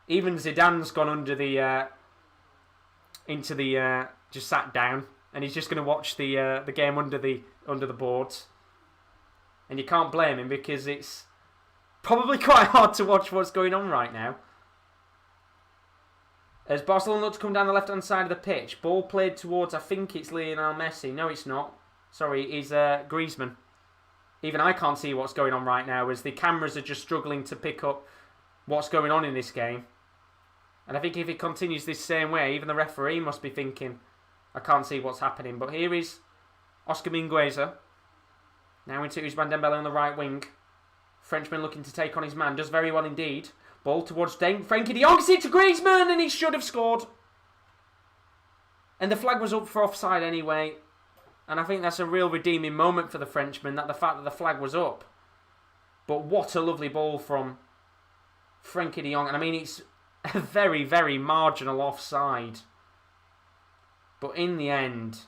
Even Zidane's gone under the just sat down, and he's just going to watch the game under the boards. And you can't blame him, because it's probably quite hard to watch what's going on right now. As Barcelona look to come down the left-hand side of the pitch. Ball played towards, I think it's Lionel Messi. No, it's not. Sorry, it's Griezmann. Even I can't see what's going on right now, as the cameras are just struggling to pick up what's going on in this game. And I think if it continues this same way, even the referee must be thinking, I can't see what's happening. But here is Oscar Mingueza. Now into Ousmane Dembele on the right wing. Frenchman looking to take on his man. Does very well indeed. Ball towards Frenkie de Jong. It's to Griezmann, and he should have scored. And the flag was up for offside anyway. And I think that's a real redeeming moment for the Frenchman, that the fact that the flag was up. But what a lovely ball from Frenkie de Jong. And I mean, it's a very, very marginal offside. But in the end,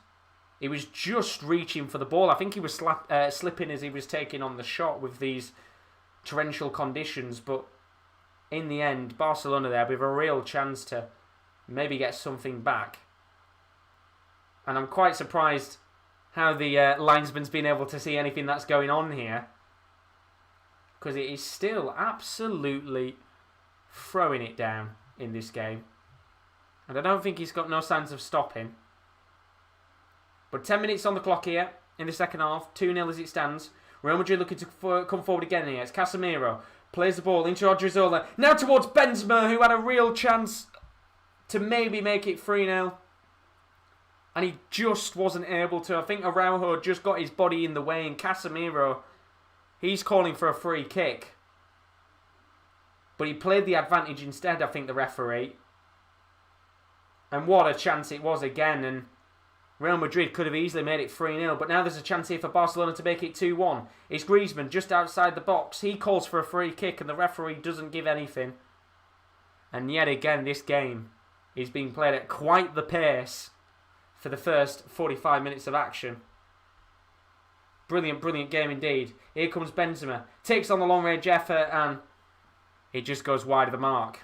he was just reaching for the ball. I think he was slipping as he was taking on the shot with these torrential conditions. But in the end, Barcelona there with a real chance to maybe get something back. And I'm quite surprised how the linesman's been able to see anything that's going on here, because it is still absolutely throwing it down in this game. And I don't think he's got no signs of stopping. But 10 minutes on the clock here in the second half. 2-0 as it stands. Real Madrid looking to come forward again here. It's Casemiro. Plays the ball into Odriozola. Now towards Benzema, who had a real chance to maybe make it 3-0. And he just wasn't able to. I think Araujo just got his body in the way. And Casemiro, he's calling for a free kick. But he played the advantage instead, I think, the referee. And what a chance it was again. And Real Madrid could have easily made it 3-0. But now there's a chance here for Barcelona to make it 2-1. It's Griezmann just outside the box. He calls for a free kick and the referee doesn't give anything. And yet again, this game is being played at quite the pace for the first 45 minutes of action. Brilliant, brilliant game indeed. Here comes Benzema. Takes on the long-range effort and it just goes wide of the mark.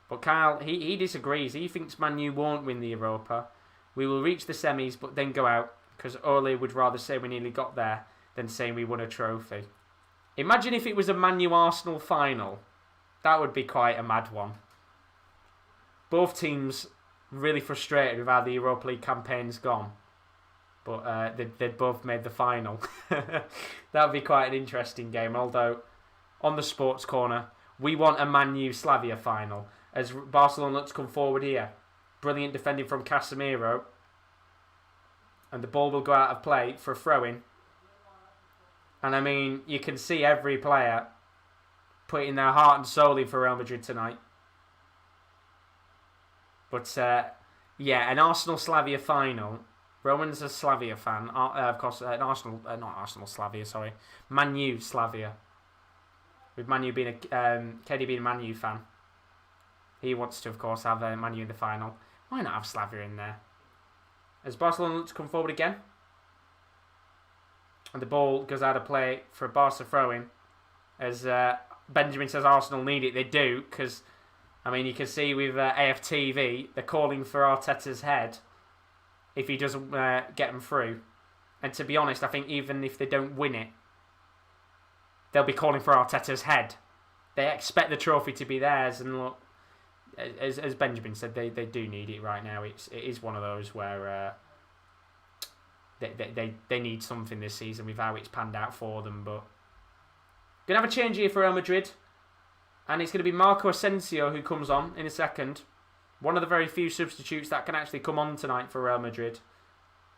But Kyle, he disagrees. He thinks Man U won't win the Europa. We will reach the semis but then go out, because Ole would rather say we nearly got there than saying we won a trophy. Imagine if it was a Man U-Arsenal final. That would be quite a mad one. Both teams really frustrated with how the Europa League campaign's gone. But they'd both made the final. That would be quite an interesting game. Although, on the Sports Corner, we want a Man U Slavia final. As Barcelona looks to come forward here. Brilliant defending from Casemiro. And the ball will go out of play for a throw-in. And I mean, you can see every player putting their heart and soul in for Real Madrid tonight. But, yeah, an Arsenal-Slavia final. Roman's a Slavia fan. Of course, an Arsenal... not Arsenal-Slavia, sorry. Man U-Slavia. With Man U being a... KD being a Man U fan. He wants to, of course, have Man U in the final. Why not have Slavia in there? As Barcelona looks to come forward again. And the ball goes out of play for a Barca throw-in. As Benjamin says Arsenal need it. They do, because... I mean, you can see with AFTV, they're calling for Arteta's head if he doesn't get them through. And to be honest, I think even if they don't win it, they'll be calling for Arteta's head. They expect the trophy to be theirs. And look, as Benjamin said, they do need it right now. It is one of those where they need something this season with how it's panned out for them. But going to have a change here for Real Madrid. And it's going to be Marco Asensio who comes on in a second. One of the very few substitutes that can actually come on tonight for Real Madrid.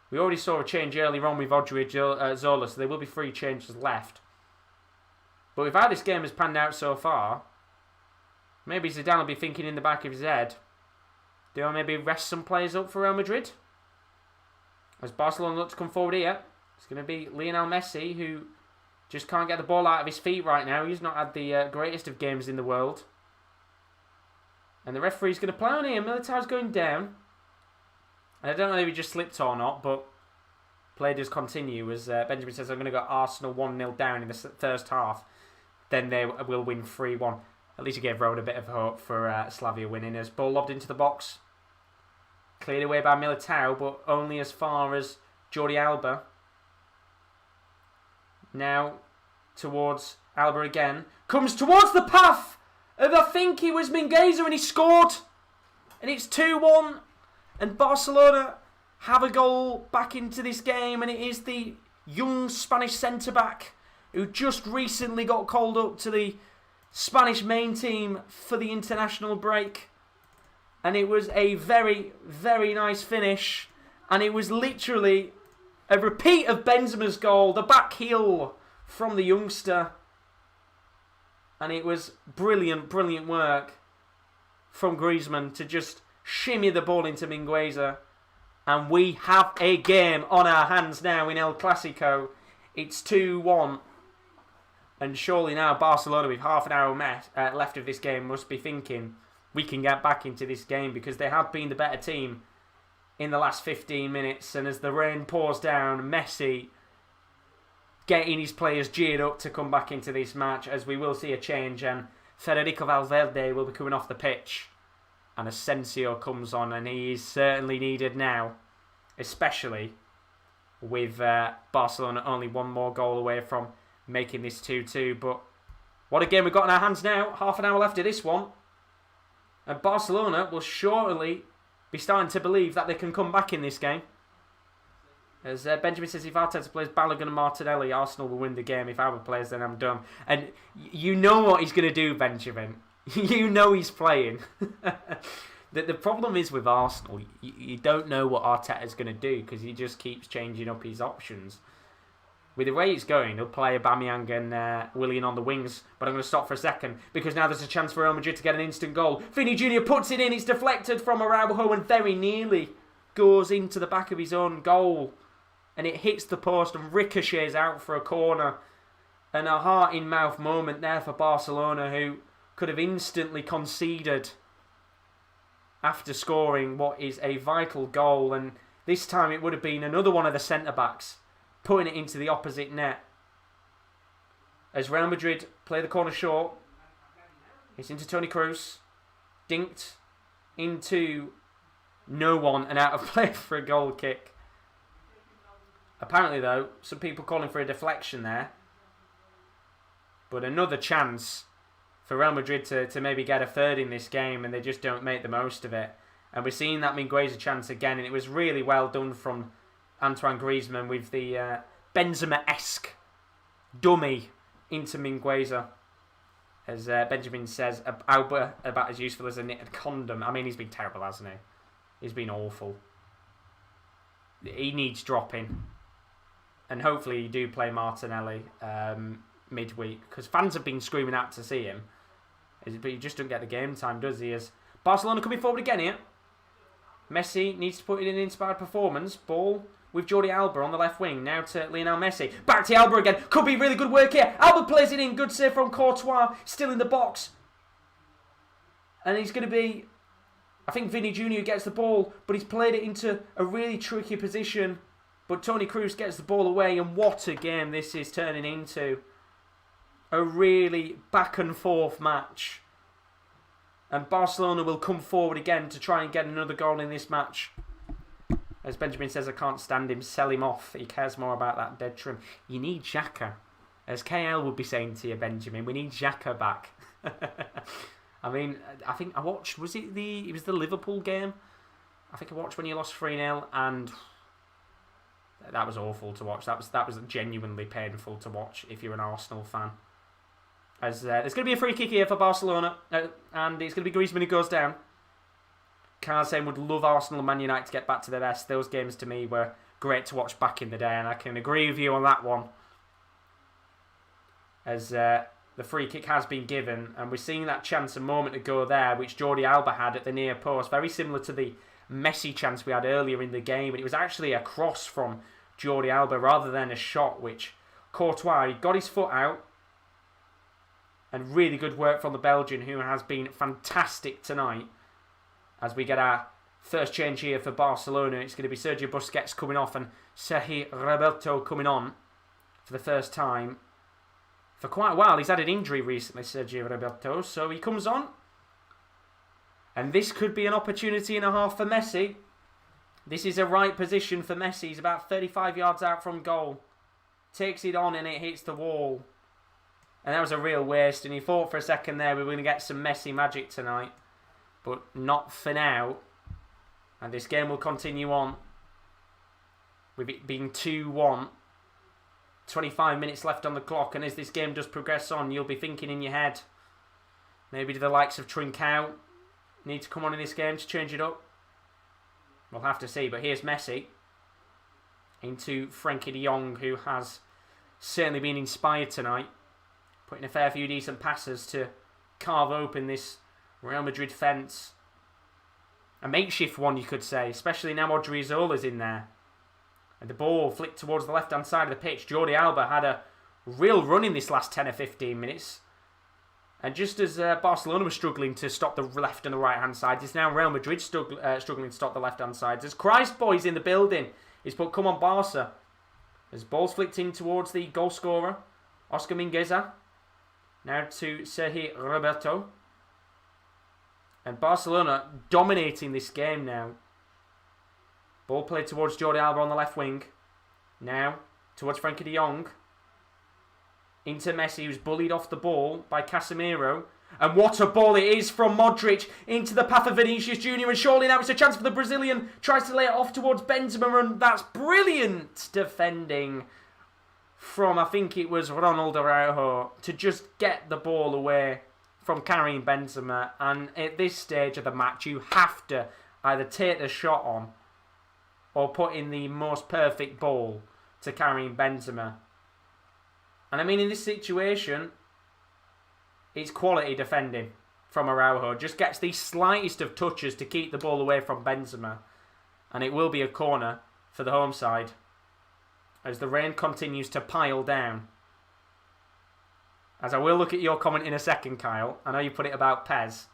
We already saw a change earlier on with Odrich Zola, so there will be 3 changes left. But with how this game has panned out so far, maybe Zidane will be thinking in the back of his head, do I maybe rest some players up for Real Madrid? As Barcelona look to come forward here, it's going to be Lionel Messi, who just can't get the ball out of his feet right now. He's not had the greatest of games in the world. And the referee's going to play on here. Militao's going down. And I don't know if he just slipped or not, but play does continue as Benjamin says, I'm going to go Arsenal 1-0 down in the first half. Then they will win 3-1. At least he gave Road a bit of hope for Slavia winning as ball lobbed into the box. Cleared away by Militao, but only as far as Jordi Alba. Now towards Alba again. Comes towards the path of, I think he was Mingueza, and he scored. And it's 2-1. And Barcelona have a goal back into this game. And it is the young Spanish centre-back who just recently got called up to the Spanish main team for the international break. And it was a very, very nice finish. And it was literally a repeat of Benzema's goal. The back heel from the youngster. And it was brilliant, brilliant work from Griezmann to just shimmy the ball into Mingueza. And we have a game on our hands now in El Clasico. It's 2-1. And surely now Barcelona, with half an hour left of this game, must be thinking we can get back into this game because they have been the better team in the last 15 minutes. And as the rain pours down, Messi getting his players geared up to come back into this match, as we will see a change. And Federico Valverde will be coming off the pitch. And Asensio comes on, and he is certainly needed now, especially with Barcelona only one more goal away from making this 2-2. But what a game we've got in our hands now. Half an hour left of this one. And Barcelona will shortly be starting to believe that they can come back in this game. As Benjamin says, if Arteta plays Balogun and Martinelli, Arsenal will win the game. If Alba plays, then I'm done. And you know what he's going to do, Benjamin. You know he's playing. The problem is with Arsenal, you don't know what Arteta's going to do because he just keeps changing up his options. With the way it's going, he'll play Aubameyang and Willian on the wings. But I'm going to stop for a second because now there's a chance for Real Madrid to get an instant goal. Vini Jr. puts it in. It's deflected from Araujo and very nearly goes into the back of his own goal. And it hits the post and ricochets out for a corner. And a heart-in-mouth moment there for Barcelona, who could have instantly conceded after scoring what is a vital goal. And this time it would have been another one of the centre-backs putting it into the opposite net. As Real Madrid play the corner short. It's into Toni Kroos. Dinked into no one and out of play for a goal kick. Apparently, though, some people calling for a deflection there. But another chance for Real Madrid to maybe get a third in this game, and they just don't make the most of it. And we're seeing that Mingueza chance again, and it was really well done from Antoine Griezmann with the Benzema-esque dummy into Mingueza. As Benjamin says, Alba about as useful as a knitted condom. I mean, he's been terrible, hasn't he? He's been awful. He needs dropping. And hopefully you do play Martinelli midweek. Because fans have been screaming out to see him. But he just doesn't get the game time, does he? As Barcelona coming forward again here. Messi needs to put in an inspired performance. Ball with Jordi Alba on the left wing. Now to Lionel Messi. Back to Alba again. Could be really good work here. Alba plays it in. Good save from Courtois. Still in the box. And he's going to be, I think, Vini Jr. gets the ball. But he's played it into a really tricky position. But Toni Kroos gets the ball away, and what a game this is turning into. A really back and forth match. And Barcelona will come forward again to try and get another goal in this match. As Benjamin says, I can't stand him, sell him off. He cares more about that dead trim. You need Xhaka. As KL would be saying to you, Benjamin, we need Xhaka back. I mean, I think I watched, it was the Liverpool game? I think I watched when you lost 3-0 and That was awful to watch. That was genuinely painful to watch if you're an Arsenal fan. As there's going to be a free kick here for Barcelona, and it's going to be Griezmann who goes down. Carl saying would love Arsenal and Man United to get back to their best. Those games to me were great to watch back in the day, and I can agree with you on that one. As the free kick has been given, and we're seeing that chance a moment ago there, which Jordi Alba had at the near post, very similar to the Messi chance we had earlier in the game, and it was actually a cross from Jordi Alba rather than a shot, which Courtois got his foot out, and really good work from the Belgian, who has been fantastic tonight. As we get our first change here for Barcelona, it's going to be Sergio Busquets coming off and Sergi Roberto coming on for the first time for quite a while. He's had an injury recently, Sergio Roberto, so he comes on. And this could be an opportunity and a half for Messi. This is a right position for Messi. He's about 35 yards out from goal. Takes it on and it hits the wall. And that was a real waste. And he thought for a second there we were going to get some Messi magic tonight. But not for now. And this game will continue on. With it being 2-1. 25 minutes left on the clock. And as this game does progress on, you'll be thinking in your head, maybe do the likes of Trincao need to come on in this game to change it up? We'll have to see. But here's Messi. Into Frenkie de Jong, who has certainly been inspired tonight. Putting a fair few decent passes to carve open this Real Madrid fence. A makeshift one, you could say, especially now Odriozola's in there. And the ball flicked towards the left-hand side of the pitch. Jordi Alba had a real run in this last 10 or 15 minutes. And just as Barcelona was struggling to stop the left and the right-hand side, it's now Real Madrid struggling to stop the left-hand side. As Christ boys in the building, he's put, come on Barca. As ball's flicked in towards the goal scorer, Oscar Mingueza. Now to Sergi Roberto. And Barcelona dominating this game now. Ball played towards Jordi Alba on the left wing. Now towards Frenkie de Jong. Into Messi, who's bullied off the ball by Casemiro. And what a ball it is from Modric into the path of Vinicius Jr. And surely now it's a chance for the Brazilian. Tries to lay it off towards Benzema, and that's brilliant defending from, I think it was Ronald Araujo, to just get the ball away from Karim Benzema. And at this stage of the match, you have to either take the shot on or put in the most perfect ball to Karim Benzema. And I mean, in this situation, it's quality defending from Araujo. Just gets the slightest of touches to keep the ball away from Benzema. And it will be a corner for the home side as the rain continues to pile down. As I will look at your comment in a second, Kyle. I know you put it about Pez.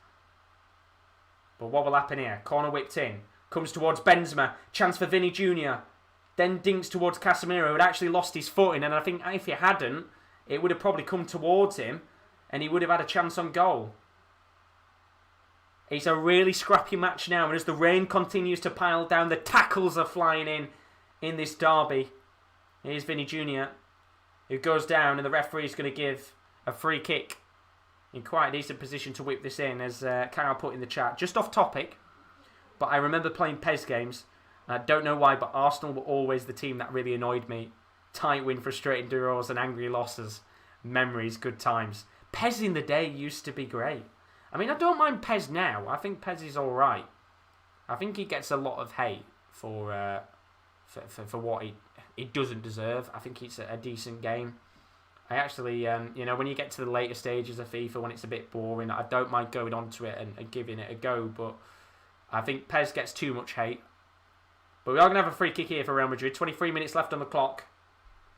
But what will happen here? Corner whipped in. Comes towards Benzema. Chance for Vinny Jr. Then dinks towards Casemiro, who had actually lost his footing. And I think if he hadn't, it would have probably come towards him. And he would have had a chance on goal. It's a really scrappy match now. And as the rain continues to pile down, the tackles are flying in this derby. Here's Vinny Jr., who goes down. And the referee's going to give a free kick in quite a decent position to whip this in, as Carol put in the chat. Just off topic, but I remember playing PES games. I don't know why, but Arsenal were always the team that really annoyed me. Tight win, frustrating draws, and angry losses. Memories, good times. PES in the day used to be great. I mean, I don't mind PES now. I think PES is alright. I think he gets a lot of hate for what he doesn't deserve. I think it's a decent game. I actually, when you get to the later stages of FIFA, when it's a bit boring, I don't mind going onto it and giving it a go, but I think PES gets too much hate. But we are going to have a free kick here for Real Madrid. 23 minutes left on the clock.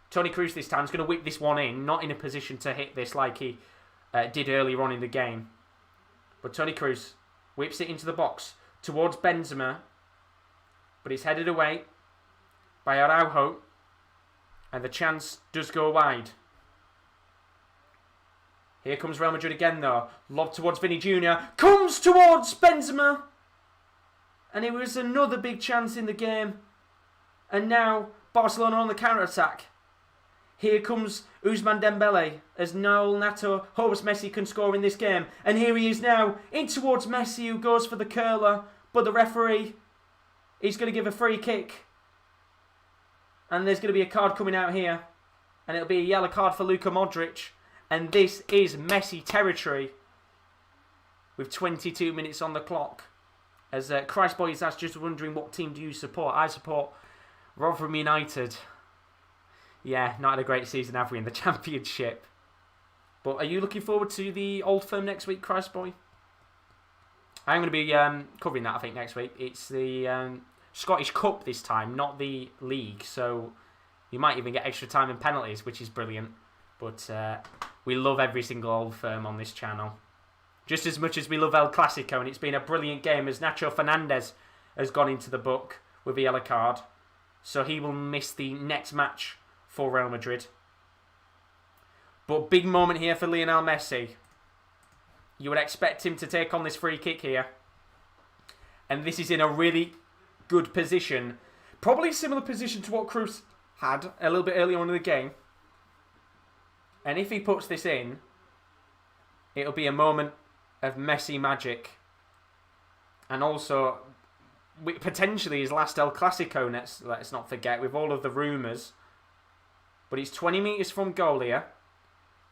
Toni Kroos this time is going to whip this one in, not in a position to hit this like he did earlier on in the game. But Toni Kroos whips it into the box towards Benzema, but it's headed away by Araujo, and the chance does go wide. Here comes Real Madrid again though. Lob towards Vinny Jr. Comes towards Benzema. And it was another big chance in the game. And now Barcelona on the counter-attack. Here comes Ousmane Dembele as Noel Nato hopes Messi can score in this game. And here he is now in towards Messi, who goes for the curler. But the referee is going to give a free kick. And there's going to be a card coming out here. And it'll be a yellow card for Luka Modric. And this is Messi territory. With 22 minutes on the clock. As Christ Boy is just wondering, what team do you support? I support Rotherham United. Yeah, not had a great season, have we, in the Championship? But are you looking forward to the Old Firm next week, Christ Boy? I'm going to be covering that, I think, next week. It's the Scottish Cup this time, not the League. So you might even get extra time and penalties, which is brilliant. But we love every single Old Firm on this channel. Just as much as we love El Clasico, and it's been a brilliant game as Nacho Fernandez has gone into the book with a yellow card. So he will miss the next match for Real Madrid. But big moment here for Lionel Messi. You would expect him to take on this free kick here. And this is in a really good position. Probably a similar position to what Cruz had a little bit earlier on in the game. And if he puts this in, it'll be a moment of Messi magic. And also, potentially his last El Clasico, let's not forget, with all of the rumours. But he's 20 metres from goal here.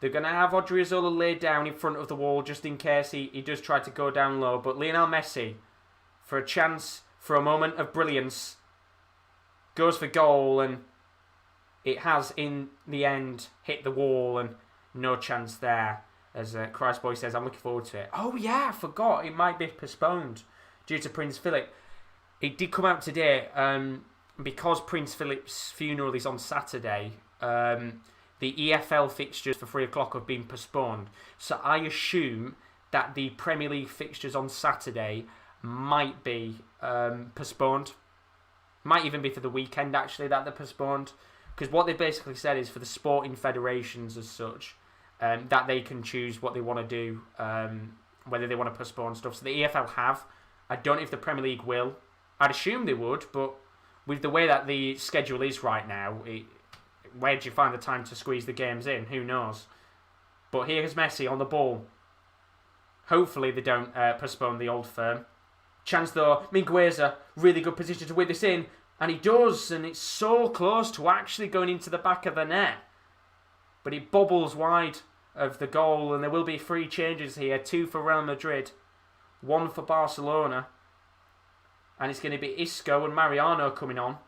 They're going to have Odriozola laid down in front of the wall just in case he does try to go down low. But Lionel Messi, for a chance, for a moment of brilliance, goes for goal, and it has, in the end, hit the wall, and no chance there. As Christ Boy says, I'm looking forward to it. Oh yeah, I forgot. It might be postponed due to Prince Philip. It did come out today because Prince Philip's funeral is on Saturday. The EFL fixtures for 3 o'clock have been postponed. So I assume that the Premier League fixtures on Saturday might be postponed. Might even be for the weekend, actually, that they're postponed. Because what they basically said is for the sporting federations as such, that they can choose what they want to do, whether they want to postpone stuff. So the EFL have. I don't know if the Premier League will. I'd assume they would, but with the way that the schedule is right now, where do you find the time to squeeze the games in? Who knows? But here's Messi on the ball. Hopefully they don't postpone the Old Firm. Chance though, Mingueza, really good position to win this in. And he does, and it's so close to actually going into the back of the net. But it bobbles wide of the goal, and there will be 3 changes here. 2 for Real Madrid, 1 for Barcelona. And it's going to be Isco and Mariano coming on.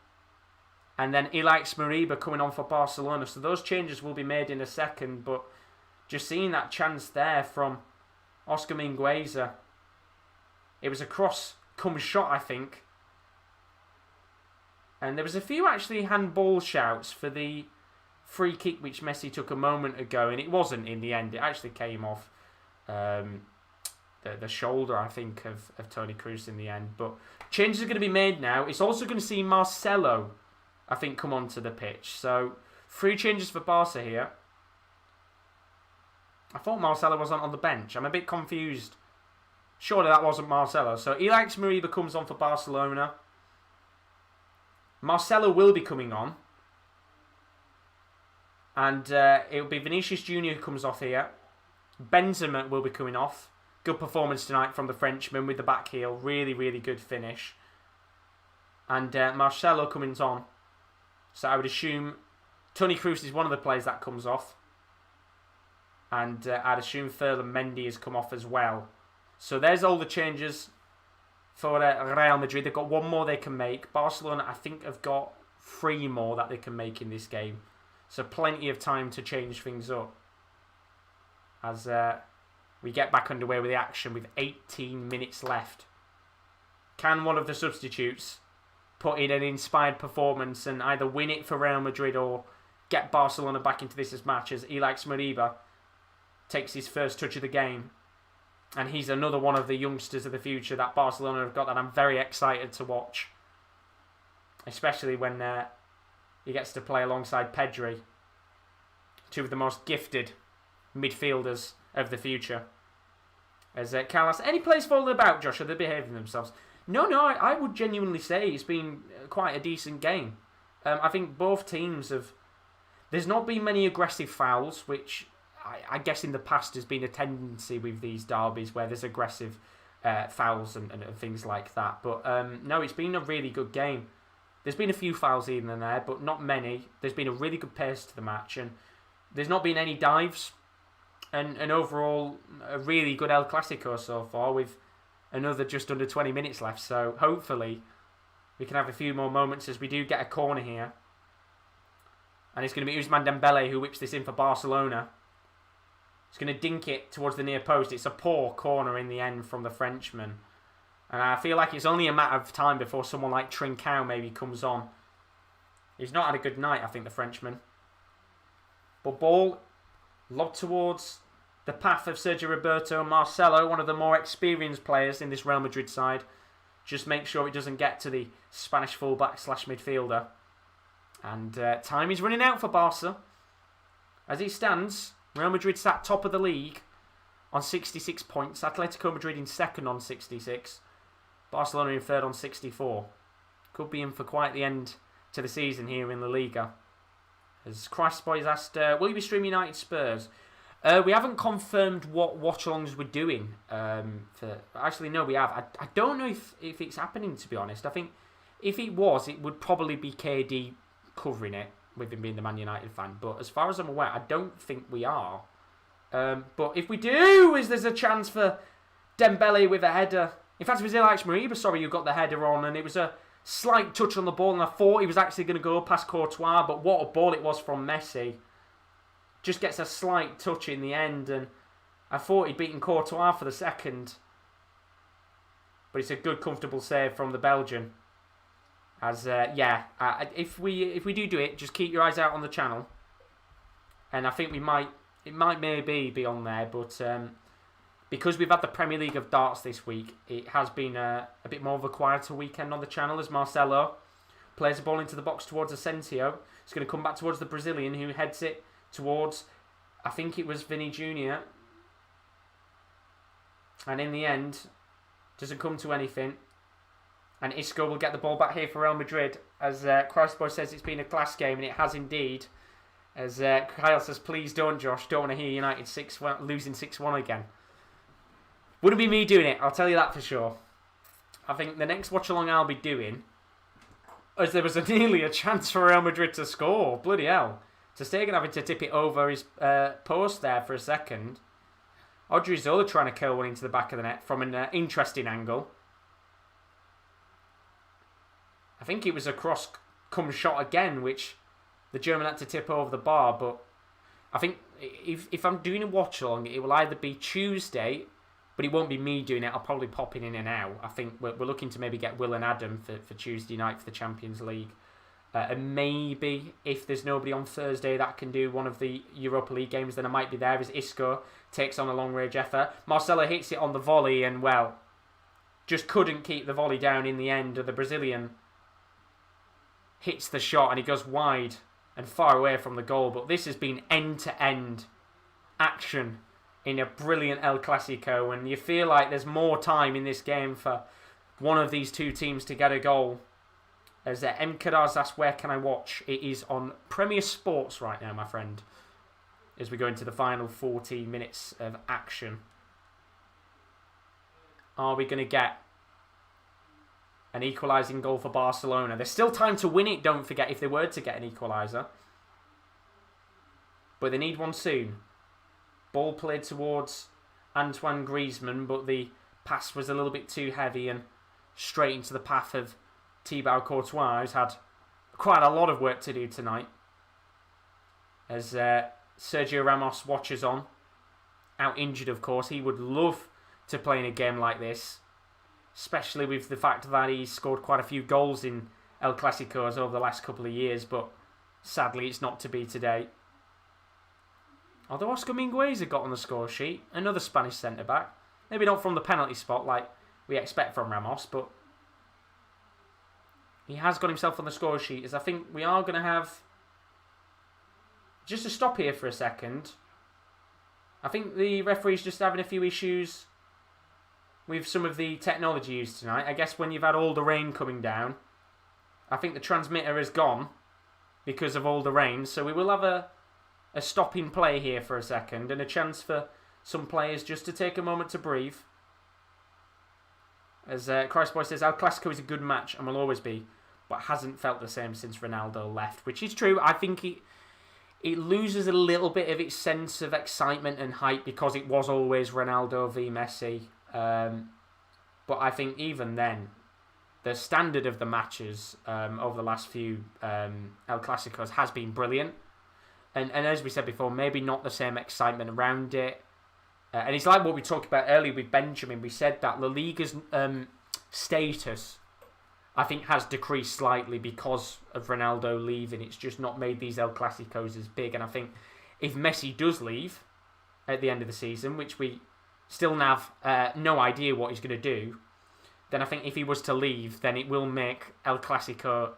And then Ilaix Moriba coming on for Barcelona. So those changes will be made in a second. But just seeing that chance there from Oscar Mingueza. It was a cross-come shot, I think. And there was a few actually handball shouts for the free kick which Messi took a moment ago. And it wasn't in the end. It actually came off the shoulder, I think, of Toni Kroos in the end. But changes are going to be made now. It's also going to see Marcelo, I think, come onto the pitch. So 3 changes for Barca here. I thought Marcelo wasn't on the bench. I'm a bit confused. Surely that wasn't Marcelo. So Ilaix Moriba comes on for Barcelona. Marcelo will be coming on. And it'll be Vinicius Junior who comes off here. Benzema will be coming off. Good performance tonight from the Frenchman with the back heel. Really, really good finish. And Marcelo coming on. So I would assume Toni Kroos is one of the players that comes off. And I'd assume Ferland Mendy has come off as well. So there's all the changes for Real Madrid. They've got 1 more they can make. Barcelona, I think, have got 3 more that they can make in this game. So plenty of time to change things up. As we get back underway with the action with 18 minutes left. Can one of the substitutes put in an inspired performance and either win it for Real Madrid or get Barcelona back into this match as Ilaix Moriba takes his first touch of the game? And he's another one of the youngsters of the future that Barcelona have got that I'm very excited to watch. Especially when he gets to play alongside Pedri. 2 of the most gifted midfielders of the future. As Carlos, any players falling about, Josh? Are they behaving themselves? No, I would genuinely say it's been quite a decent game. I think both teams have... There's not been many aggressive fouls, which I guess in the past has been a tendency with these derbies where there's aggressive fouls and things like that. But no, it's been a really good game. There's been a few fouls here and there, but not many. There's been a really good pace to the match, and there's not been any dives. And overall, a really good El Clasico so far, with another just under 20 minutes left. So hopefully we can have a few more moments as we do get a corner here. And it's going to be Ousmane Dembele who whips this in for Barcelona. He's going to dink it towards the near post. It's a poor corner in the end from the Frenchman. And I feel like it's only a matter of time before someone like Trincao maybe comes on. He's not had a good night, I think, the Frenchman. But ball lobbed towards the path of Sergio Roberto. Marcelo, one of the more experienced players in this Real Madrid side. Just make sure it doesn't get to the Spanish fullback / midfielder. And time is running out for Barca. As it stands, Real Madrid sat top of the league on 66 points. Atletico Madrid in second on 66. Barcelona in third on 64. Could be in for quite the end to the season here in the Liga. As Christ Boys asked, will you be streaming United Spurs? We haven't confirmed what watchalongs we're doing. Actually, no, we have. I don't know if it's happening, to be honest. I think if it was, it would probably be KD covering it, with him being the Man United fan. But as far as I'm aware, I don't think we are. But if we do, there's a chance for Dembele with a header. In fact, it was Alex Moriba, who got the header on, and it was a slight touch on the ball, and I thought he was actually going to go past Courtois, but what a ball it was from Messi. Just gets a slight touch in the end, and I thought he'd beaten Courtois for the second. But it's a good, comfortable save from the Belgian. As, if we do it, just keep your eyes out on the channel. And I think it might maybe be on there, but because we've had the Premier League of Darts this week, it has been a bit more of a quieter weekend on the channel as Marcelo plays the ball into the box towards Asensio. It's going to come back towards the Brazilian who heads it towards, I think it was Vinny Jr. And in the end, doesn't come to anything. And Isco will get the ball back here for Real Madrid. As Christboy says, it's been a class game, and it has indeed. As Kyle says, please don't, Josh. Don't want to hear United losing 6-1 again. Wouldn't be me doing it, I'll tell you that for sure. I think the next watch-along I'll be doing, as there was nearly a chance for Real Madrid to score. Bloody hell. Ter Stegen having to tip it over his post there for a second. Odriozola trying to curl one into the back of the net from an interesting angle. I think it was a cross-come shot again, which the German had to tip over the bar. But I think if I'm doing a watch-along, it will either be Tuesday, but it won't be me doing it. I'll probably pop in and out. I think we're looking to maybe get Will and Adam for Tuesday night for the Champions League. And maybe if there's nobody on Thursday that can do one of the Europa League games, then I might be there as Isco takes on a long-range effort. Marcelo hits it on the volley and, well, just couldn't keep the volley down in the end. The Brazilian hits the shot and he goes wide and far away from the goal. But this has been end-to-end action in a brilliant El Clasico, and you feel like there's more time in this game for one of these two teams to get a goal. As M. Kadaz asks, where can I watch? It is on Premier Sports right now, my friend, as we go into the final 40 minutes of action. Are we going to get an equalising goal for Barcelona? There's still time to win it, don't forget, if they were to get an equaliser. But they need one soon. Ball played towards Antoine Griezmann, but the pass was a little bit too heavy and straight into the path of Thibaut Courtois, who's had quite a lot of work to do tonight. As Sergio Ramos watches on, out injured of course. He would love to play in a game like this, especially with the fact that he's scored quite a few goals in El Clasicos over the last couple of years, but sadly it's not to be today. Although Oscar Mingueza got on the score sheet, another Spanish centre-back. Maybe not from the penalty spot like we expect from Ramos, but he has got himself on the score sheet, as I think we are going to have just to stop here for a second. I think the referee's just having a few issues with some of the technology used tonight. I guess when you've had all the rain coming down, I think the transmitter has gone because of all the rain, so we will have a stop in play here for a second and a chance for some players just to take a moment to breathe. As Christboy says, El Clasico is a good match and will always be. but hasn't felt the same since Ronaldo left, which is true. I think it loses a little bit of its sense of excitement and hype because it was always Ronaldo v Messi. But I think even then, the standard of the matches over the last few El Clasicos has been brilliant. And as we said before, maybe not the same excitement around it. And it's like what we talked about earlier with Benjamin. We said that La Liga's status, I think, has decreased slightly because of Ronaldo leaving. It's just not made these El Clasicos as big. And I think if Messi does leave at the end of the season, which we still have no idea what he's going to do, then I think if he was to leave, then it will make El Clasico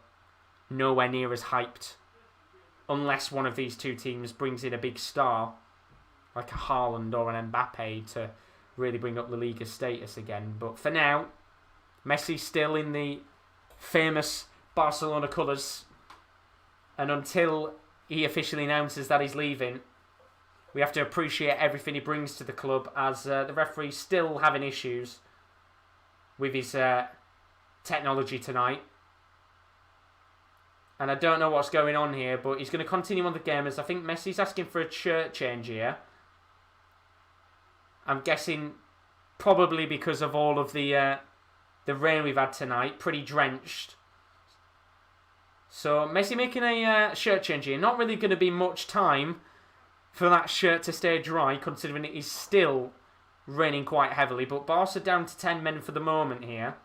nowhere near as hyped. Unless one of these two teams brings in a big star, like a Haaland or an Mbappe, to really bring up La Liga's status again. But for now, Messi's still in the famous Barcelona colours. And until he officially announces that he's leaving, we have to appreciate everything he brings to the club, as the referee's still having issues with his technology tonight. And I don't know what's going on here, but he's going to continue on the game, as I think Messi's asking for a shirt change here. I'm guessing probably because of all of the rain we've had tonight, pretty drenched. So Messi making a shirt change here. Not really going to be much time for that shirt to stay dry, considering it is still raining quite heavily. But Barca down to 10 men for the moment here,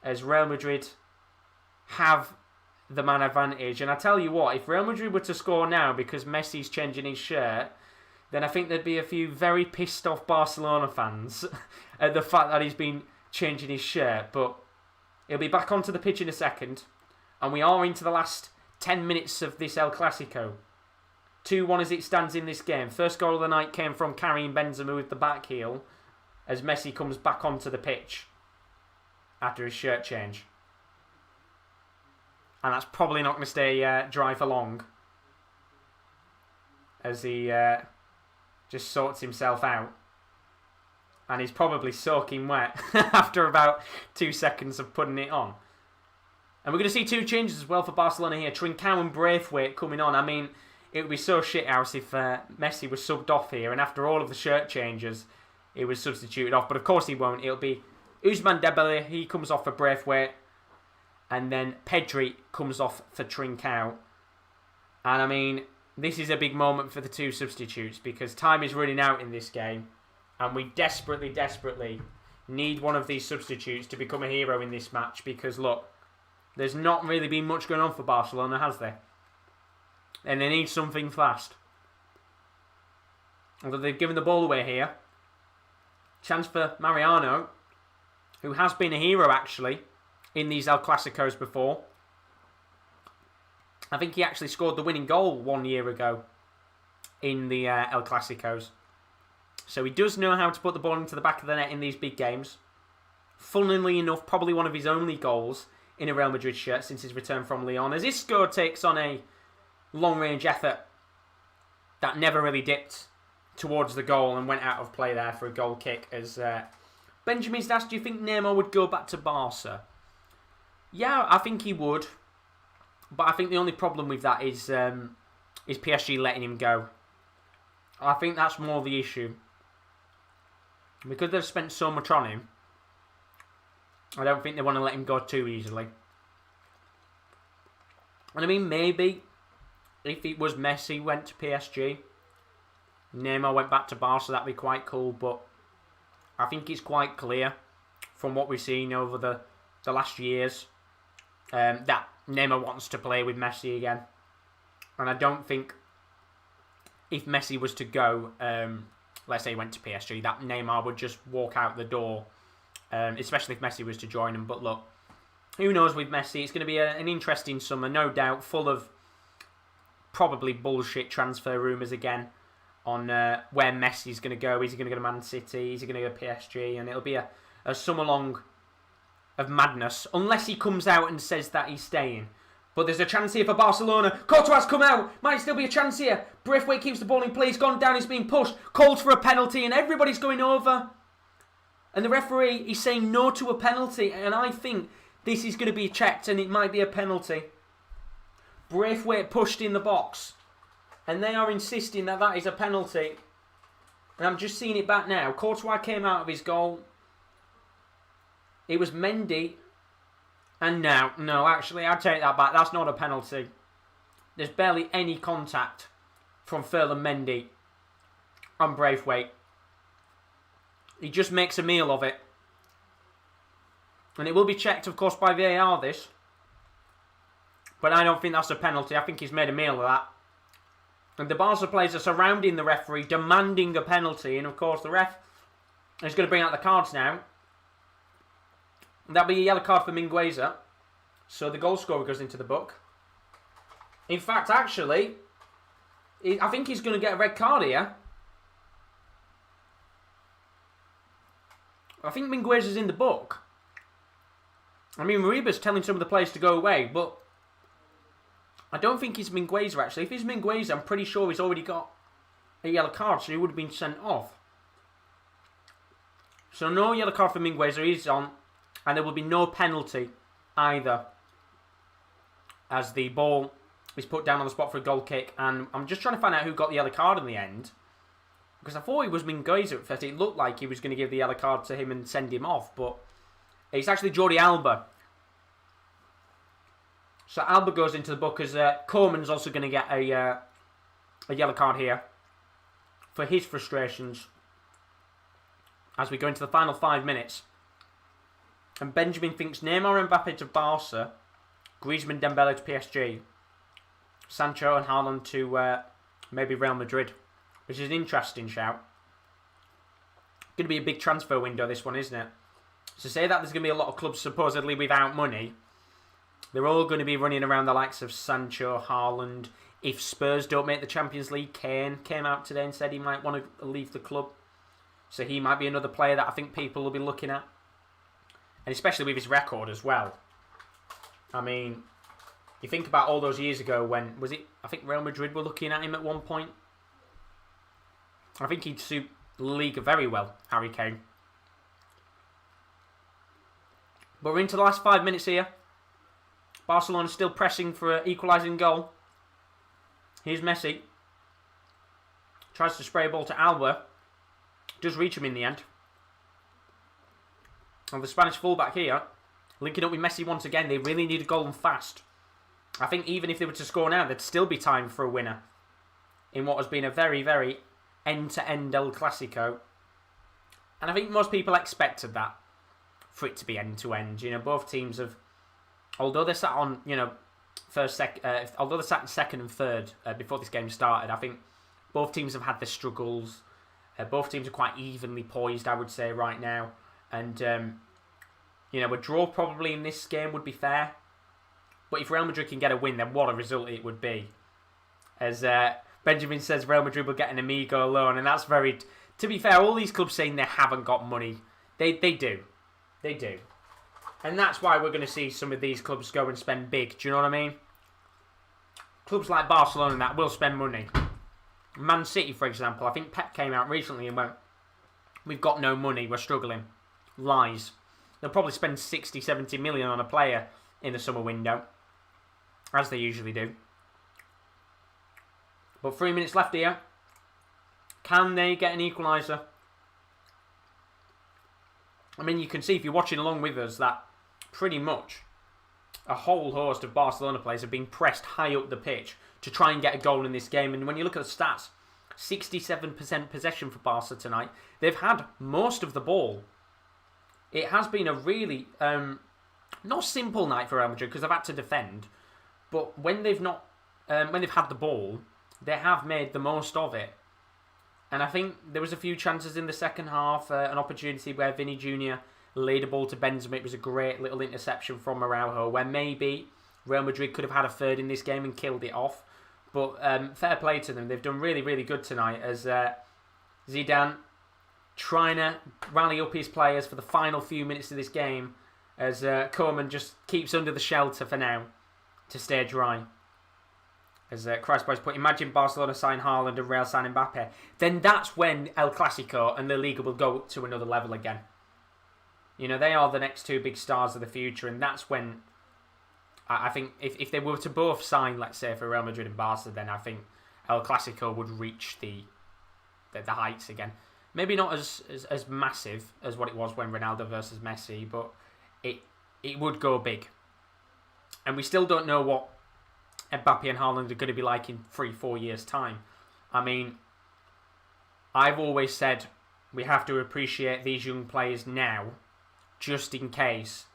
as Real Madrid have the man advantage. And I tell you what, if Real Madrid were to score now because Messi's changing his shirt, then I think there'd be a few very pissed off Barcelona fans at the fact that he's been changing his shirt. But he'll be back onto the pitch in a second, and we are into the last 10 minutes of this El Clasico. 2-1 as it stands in this game. First goal of the night came from Karim Benzema with the back heel, as Messi comes back onto the pitch after his shirt change. And that's probably not going to stay dry for long, as he just sorts himself out. And he's probably soaking wet after about 2 seconds of putting it on. And we're going to see 2 changes as well for Barcelona here. Trincao and Braithwaite coming on. I mean, it would be so shithouse if Messi was subbed off here, and after all of the shirt changes, he was substituted off. But of course he won't. It'll be Ousmane Dembele. He comes off for Braithwaite. And then Pedri comes off for Trincao. And I mean, this is a big moment for the 2 substitutes, because time is running out in this game. And we desperately, desperately need one of these substitutes to become a hero in this match. Because look, there's not really been much going on for Barcelona, has there? And they need something fast. Although they've given the ball away here. Chance for Mariano, who has been a hero actually in these El Clasicos before. I think he actually scored the winning goal 1 year ago in the El Clasicos. So he does know how to put the ball into the back of the net in these big games. Funnily enough, probably one of his only goals in a Real Madrid shirt since his return from Lyon, as Isco takes on a long-range effort that never really dipped towards the goal and went out of play there for a goal kick. As Benjamin's asked, do you think Neymar would go back to Barca? Yeah, I think he would. But I think the only problem with that is PSG letting him go. I think that's more the issue. Because they've spent so much on him, I don't think they want to let him go too easily. And I mean, maybe if it was Messi went to PSG, Neymar went back to Barca, that'd be quite cool. But I think it's quite clear from what we've seen over the last years that Neymar wants to play with Messi again. And I don't think if Messi was to go, let's say he went to PSG, that Neymar would just walk out the door, especially if Messi was to join him. But look, who knows with Messi? It's going to be an interesting summer, no doubt, full of probably bullshit transfer rumours again on where Messi's going to go. Is he going to go to Man City? Is he going to go to PSG? And it'll be a summer long of madness, unless he comes out and says that he's staying. But there's a chance here for Barcelona. Courtois come out. Might still be a chance here. Braithwaite keeps the ball in play. He's gone down. He's being pushed. Called for a penalty, and everybody's going over. And the referee is saying no to a penalty. And I think This is going to be checked and it might be a penalty. Braithwaite pushed in the box. And they are insisting that that is a penalty. And I'm just seeing it back now. Courtois came out of his goal. It was Mendy. And no, actually, I take that back. That's not a penalty. There's barely any contact from Ferland Mendy on Braithwaite. He just makes a meal of it. And it will be checked, of course, by VAR, this. But I don't think that's a penalty. I think he's made a meal of that. And the Barca players are surrounding the referee, demanding a penalty. And, of course, the ref is going to bring out the cards now. That'll be a yellow card for Mingueza. So the goal scorer goes into the book. In fact, actually, I think he's going to get a red card here. I think Mingueza's in the book. I mean, Mariba's telling some of the players to go away, but I don't think it's Mingueza, actually. If it's Mingueza, I'm pretty sure he's already got a yellow card, so he would have been sent off. So no yellow card for Mingueza, he's on, and there will be no penalty either, as the ball is put down on the spot for a goal kick. And I'm just trying to find out who got the yellow card in the end, because I thought it was Mingueza at first. It looked like he was going to give the yellow card to him and send him off, but it's actually Jordi Alba. So Alba goes into the book, as Koeman's also going to get a yellow card here for his frustrations as we go into the final 5 minutes. And Benjamin thinks Neymar and Mbappe to Barca, Griezmann, Dembele to PSG, Sancho and Haaland to maybe Real Madrid, which is an interesting shout. Going to be a big transfer window, this one, isn't it? So say that there's going to be a lot of clubs supposedly without money. They're all going to be running around the likes of Sancho, Haaland. If Spurs don't make the Champions League, Kane came out today and said he might want to leave the club. So he might be another player that I think people will be looking at. And especially with his record as well. I mean, you think about all those years ago when, was it, I think Real Madrid were looking at him at one point. I think he'd suit the Liga very well, Harry Kane. But we're into the last 5 minutes here. Barcelona still pressing for an equalising goal. Here's Messi. Tries to spray a ball to Alba. Does reach him in the end. And the Spanish fullback here, linking up with Messi once again. They really need a goal and fast. I think even if they were to score now, there'd still be time for a winner in what has been a very, very end-to-end El Clasico. And I think most people expected that, for it to be end-to-end. You know, both teams have, although they're sat on, you know, although they're sat in second and third before this game started, I think both teams have had their struggles. Both teams are quite evenly poised, I would say, right now. And, you know, a draw probably in this game would be fair. But if Real Madrid can get a win, then what a result it would be. As Benjamin says, Real Madrid will get an amigo loan. And that's very... To be fair, all these clubs saying they haven't got money. They do. They do. And that's why we're going to see some of these clubs go and spend big. Do you know what I mean? Clubs like Barcelona and that will spend money. Man City, for example. I think Pep came out recently and went, we've got no money, we're struggling. Lies. They'll probably spend 60, 70 million on a player in the summer window, as they usually do. But 3 minutes left here. Can they get an equaliser? I mean, you can see if you're watching along with us that pretty much a whole host of Barcelona players have been pressed high up the pitch to try and get a goal in this game. And when you look at the stats, 67% possession for Barca tonight. They've had most of the ball. It has been a really not simple night for Real Madrid because they've had to defend, but when they've had the ball, they have made the most of it. And I think there was a few chances in the second half, an opportunity where Vinny Jr. laid a ball to Benzema. It was a great little interception from Araujo, where maybe Real Madrid could have had a third in this game and killed it off. But fair play to them. They've done really, really good tonight as Zidane trying to rally up his players for the final few minutes of this game as Koeman just keeps under the shelter for now to stay dry. As Christboy's put, imagine Barcelona sign Haaland and Real sign Mbappe. Then that's when El Clasico and the Liga will go up to another level again. You know, they are the next two big stars of the future, and that's when I think if they were to both sign, let's say, for Real Madrid and Barca, then I think El Clasico would reach the heights again. Maybe not as massive as what it was when Ronaldo versus Messi, but it would go big. And we still don't know what Mbappe and Haaland are going to be like in 3-4 years' time. I mean, I've always said we have to appreciate these young players now, just in case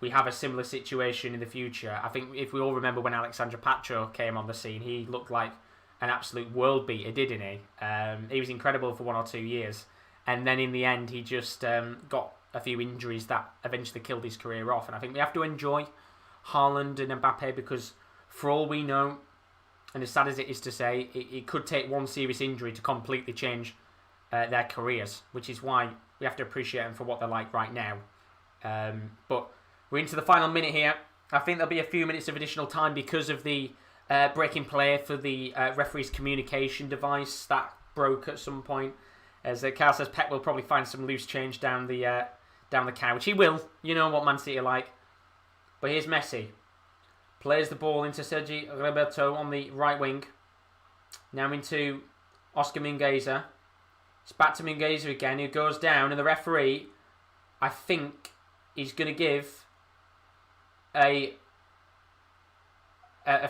we have a similar situation in the future. I think if we all remember when Alexandre Pacho came on the scene, he looked like an absolute world beater, didn't he? He was incredible for 1 or 2 years. And then in the end, he just got a few injuries that eventually killed his career off. And I think we have to enjoy Haaland and Mbappe because for all we know, and as sad as it is to say, it could take one serious injury to completely change their careers, which is why we have to appreciate them for what they're like right now. But we're into the final minute here. I think there'll be a few minutes of additional time because of the breaking play for the referee's communication device that broke at some point. As Carl says, Pep will probably find some loose change down the couch. He will. You know what Man City are like. But here's Messi. Plays the ball into Sergi Roberto on the right wing. Now into Oscar Mingueza. It's back to Mingueza again, who goes down. And the referee, I think, is going to give a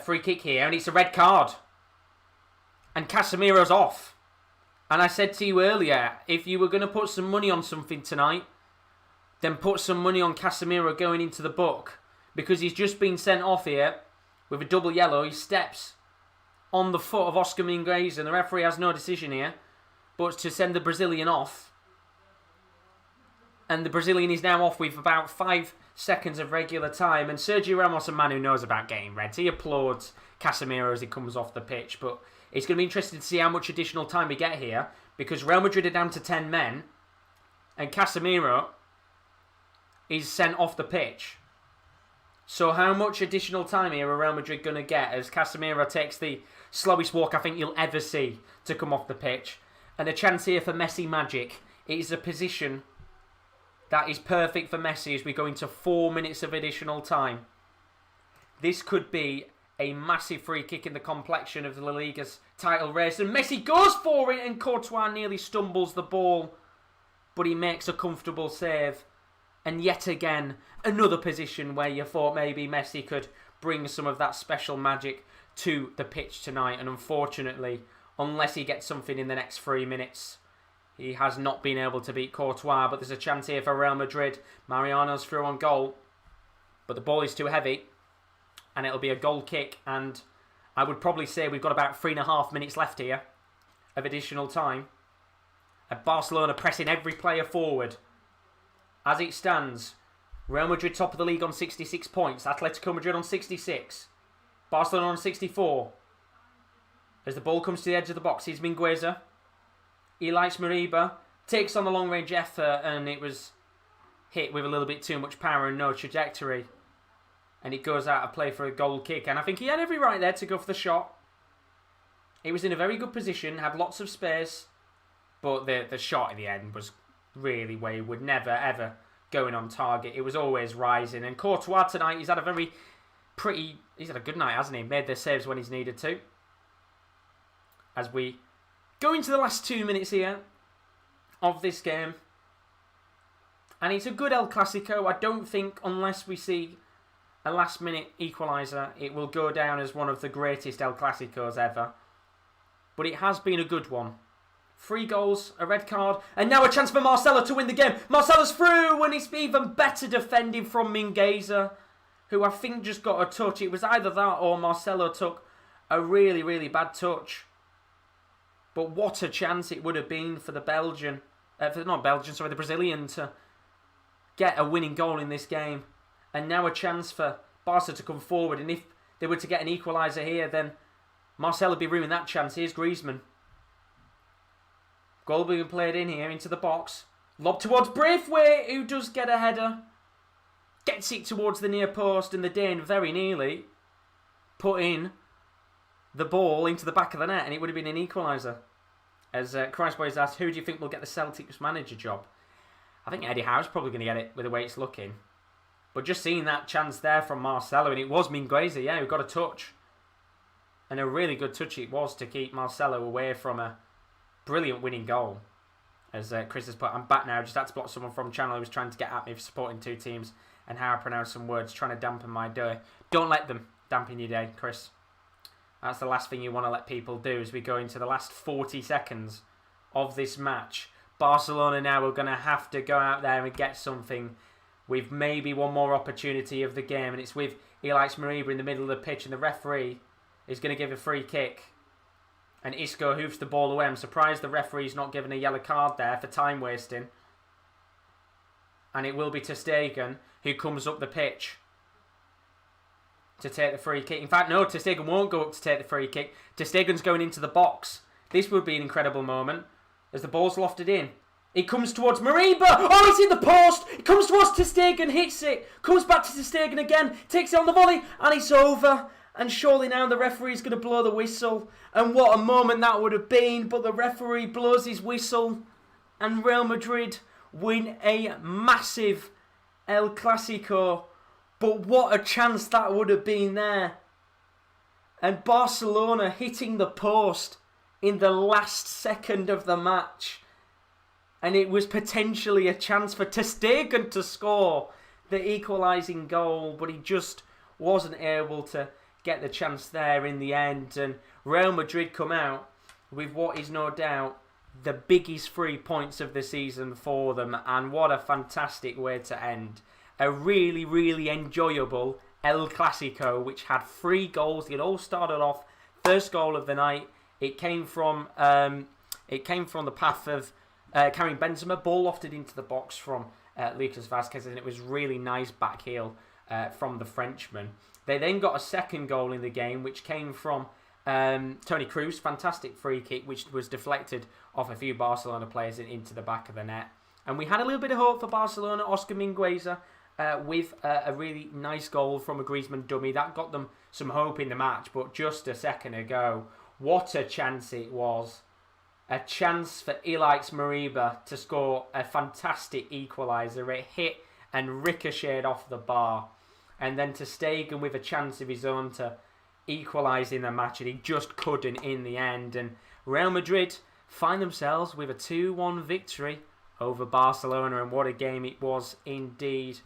free kick here. And it's a red card. And Casemiro's off. And I said to you earlier, if you were going to put some money on something tonight, then put some money on Casemiro going into the book. Because he's just been sent off here with a double yellow. He steps on the foot of Oscar Mingueza, and the referee has no decision here but to send the Brazilian off. And the Brazilian is now off with about 5 seconds of regular time. And Sergio Ramos, a man who knows about getting reds, he applauds Casemiro as he comes off the pitch. But it's going to be interesting to see how much additional time we get here, because Real Madrid are down to 10 men, and Casemiro is sent off the pitch. So how much additional time here are Real Madrid going to get as Casemiro takes the slowest walk I think you'll ever see to come off the pitch? And a chance here for Messi magic. It is a position that is perfect for Messi as we go into 4 minutes of additional time. This could be a massive free kick in the complexion of the La Liga's title race. And Messi goes for it and Courtois nearly stumbles the ball. But he makes a comfortable save. And yet again, another position where you thought maybe Messi could bring some of that special magic to the pitch tonight. And unfortunately, unless he gets something in the next 3 minutes, he has not been able to beat Courtois. But there's a chance here for Real Madrid. Mariano's through on goal. But the ball is too heavy. And it'll be a goal kick. And I would probably say we've got about 3.5 minutes left here of additional time. And Barcelona pressing every player forward. As it stands, Real Madrid top of the league on 66 points. Atletico Madrid on 66. Barcelona on 64. As the ball comes to the edge of the box, here's Mingueza. He likes Mariba. Takes on the long-range effort, and it was hit with a little bit too much power and no trajectory. And it goes out of play for a goal kick. And I think he had every right there to go for the shot. He was in a very good position, had lots of space. But the shot in the end was really wayward, never ever going on target. It was always rising. And Courtois tonight, he's had a good night, hasn't he? Made the saves when he's needed to. As we go into the last 2 minutes here of this game. And it's a good El Clasico. I don't think, unless we see a last minute equaliser, it will go down as one of the greatest El Clasicos ever. But it has been a good one. 3 goals, a red card, and now a chance for Marcelo to win the game. Marcelo's through, and it's even better defending from Mingueza, who I think just got a touch. It was either that or Marcelo took a really, really bad touch. But what a chance it would have been for the Brazilian to get a winning goal in this game. And now a chance for Barca to come forward. And if they were to get an equaliser here, then Marcelo would be ruining that chance. Here's Griezmann. Goal being played in here into the box. Lob towards Braithwaite, who does get a header. Gets it towards the near post, and the Dane very nearly put in the ball into the back of the net, and it would have been an equaliser. As Christboy has asked, who do you think will get the Celtics manager job? I think Eddie Howe's probably going to get it with the way it's looking. But just seeing that chance there from Marcelo, and it was Mingueza, who got a touch. And a really good touch it was to keep Marcelo away from a brilliant winning goal. As Chris has put, I'm back now. Just had to block someone from channel who was trying to get at me for supporting two teams and how I pronounce some words, trying to dampen my day. Don't let them dampen your day, Chris. That's the last thing you want to let people do as we go into the last 40 seconds of this match. Barcelona now are going to have to go out there and get something with maybe one more opportunity of the game. And it's with Elix Mariba in the middle of the pitch, and the referee is going to give a free kick. And Isco hoofs the ball away. I'm surprised the referee's not given a yellow card there for time wasting. And it will be ter Stegen who comes up the pitch to take the free kick. In fact, no, ter Stegen won't go up to take the free kick. Ter Stegen's going into the box. This would be an incredible moment as the ball's lofted in. It comes towards Mariba. Oh, it's in the post. It comes towards ter Stegen, hits it. Comes back to ter Stegen again. Takes it on the volley. And it's over. And surely now the referee's going to blow the whistle. And what a moment that would have been. But the referee blows his whistle. And Real Madrid win a massive El Clasico. But what a chance that would have been there. And Barcelona hitting the post in the last second of the match. And it was potentially a chance for ter Stegen to score the equalising goal. But he just wasn't able to get the chance there in the end. And Real Madrid come out with what is no doubt the biggest 3 points of the season for them. And what a fantastic way to end. A really, really enjoyable El Clasico, which had 3 goals. It all started off, first goal of the night. It came from the path of Karim Benzema, ball lofted into the box from Lucas Vazquez, and it was really nice back heel from the Frenchman. They then got a second goal in the game, which came from Toni Kroos, fantastic free kick, which was deflected off a few Barcelona players into the back of the net. And we had a little bit of hope for Barcelona. Oscar Mingueza with a really nice goal from a Griezmann dummy. That got them some hope in the match, but just a second ago, what a chance it was. A chance for Elix Mariba to score a fantastic equaliser. It hit and ricocheted off the bar. And then ter Stegen with a chance of his own to equalise in the match, and he just couldn't in the end. And Real Madrid find themselves with a 2-1 victory over Barcelona, and what a game it was indeed.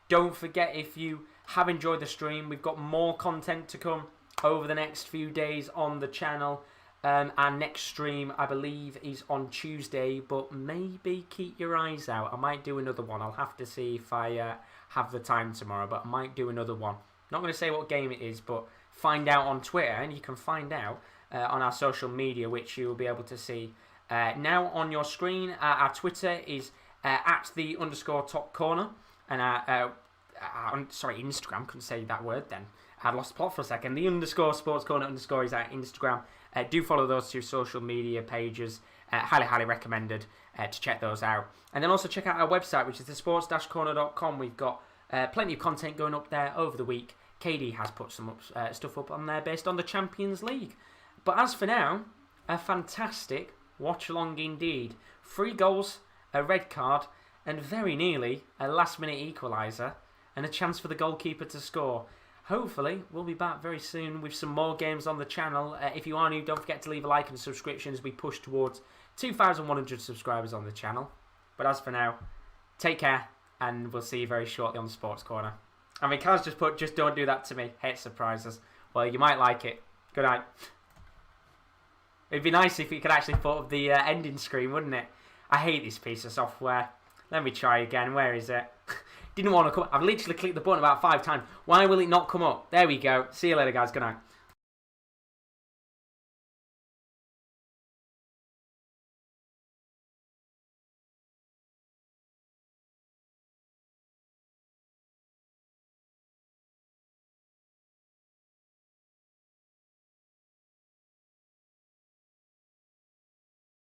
Don't forget, if you have enjoyed the stream, we've got more content to come over the next few days on the channel. Our next stream, I believe, is on Tuesday, but maybe keep your eyes out. I might do another one. I'll have to see if I have the time tomorrow, but I might do another one. Not going to say what game it is, but find out on Twitter, and you can find out on our social media, which you will be able to see now on your screen. Our Twitter is at @the_top corner, and Instagram, couldn't say that word then. I lost the plot for a second. The _sports corner _ is our Instagram. Do follow those 2 social media pages. Highly recommended to check those out. And then also check out our website, which is thesports-corner.com. We've got plenty of content going up there over the week. KD has put some stuff up on there based on the Champions League. But as for now, a fantastic watch-along indeed. 3 goals, a red card, and very nearly a last-minute equaliser, and a chance for the goalkeeper to score. Hopefully, we'll be back very soon with some more games on the channel. If you are new, don't forget to leave a like and a subscription as we push towards 2,100 subscribers on the channel. But as for now, take care, and we'll see you very shortly on the Sports Corner. I mean, Kaz just put, just don't do that to me. Hate surprises. Well, you might like it. Good night. It'd be nice if we could actually put up the ending screen, wouldn't it? I hate this piece of software. Let me try again. Where is it? Didn't want to come. I've literally clicked the button about 5 times. Why will it not come up? There we go. See you later, guys. Good night.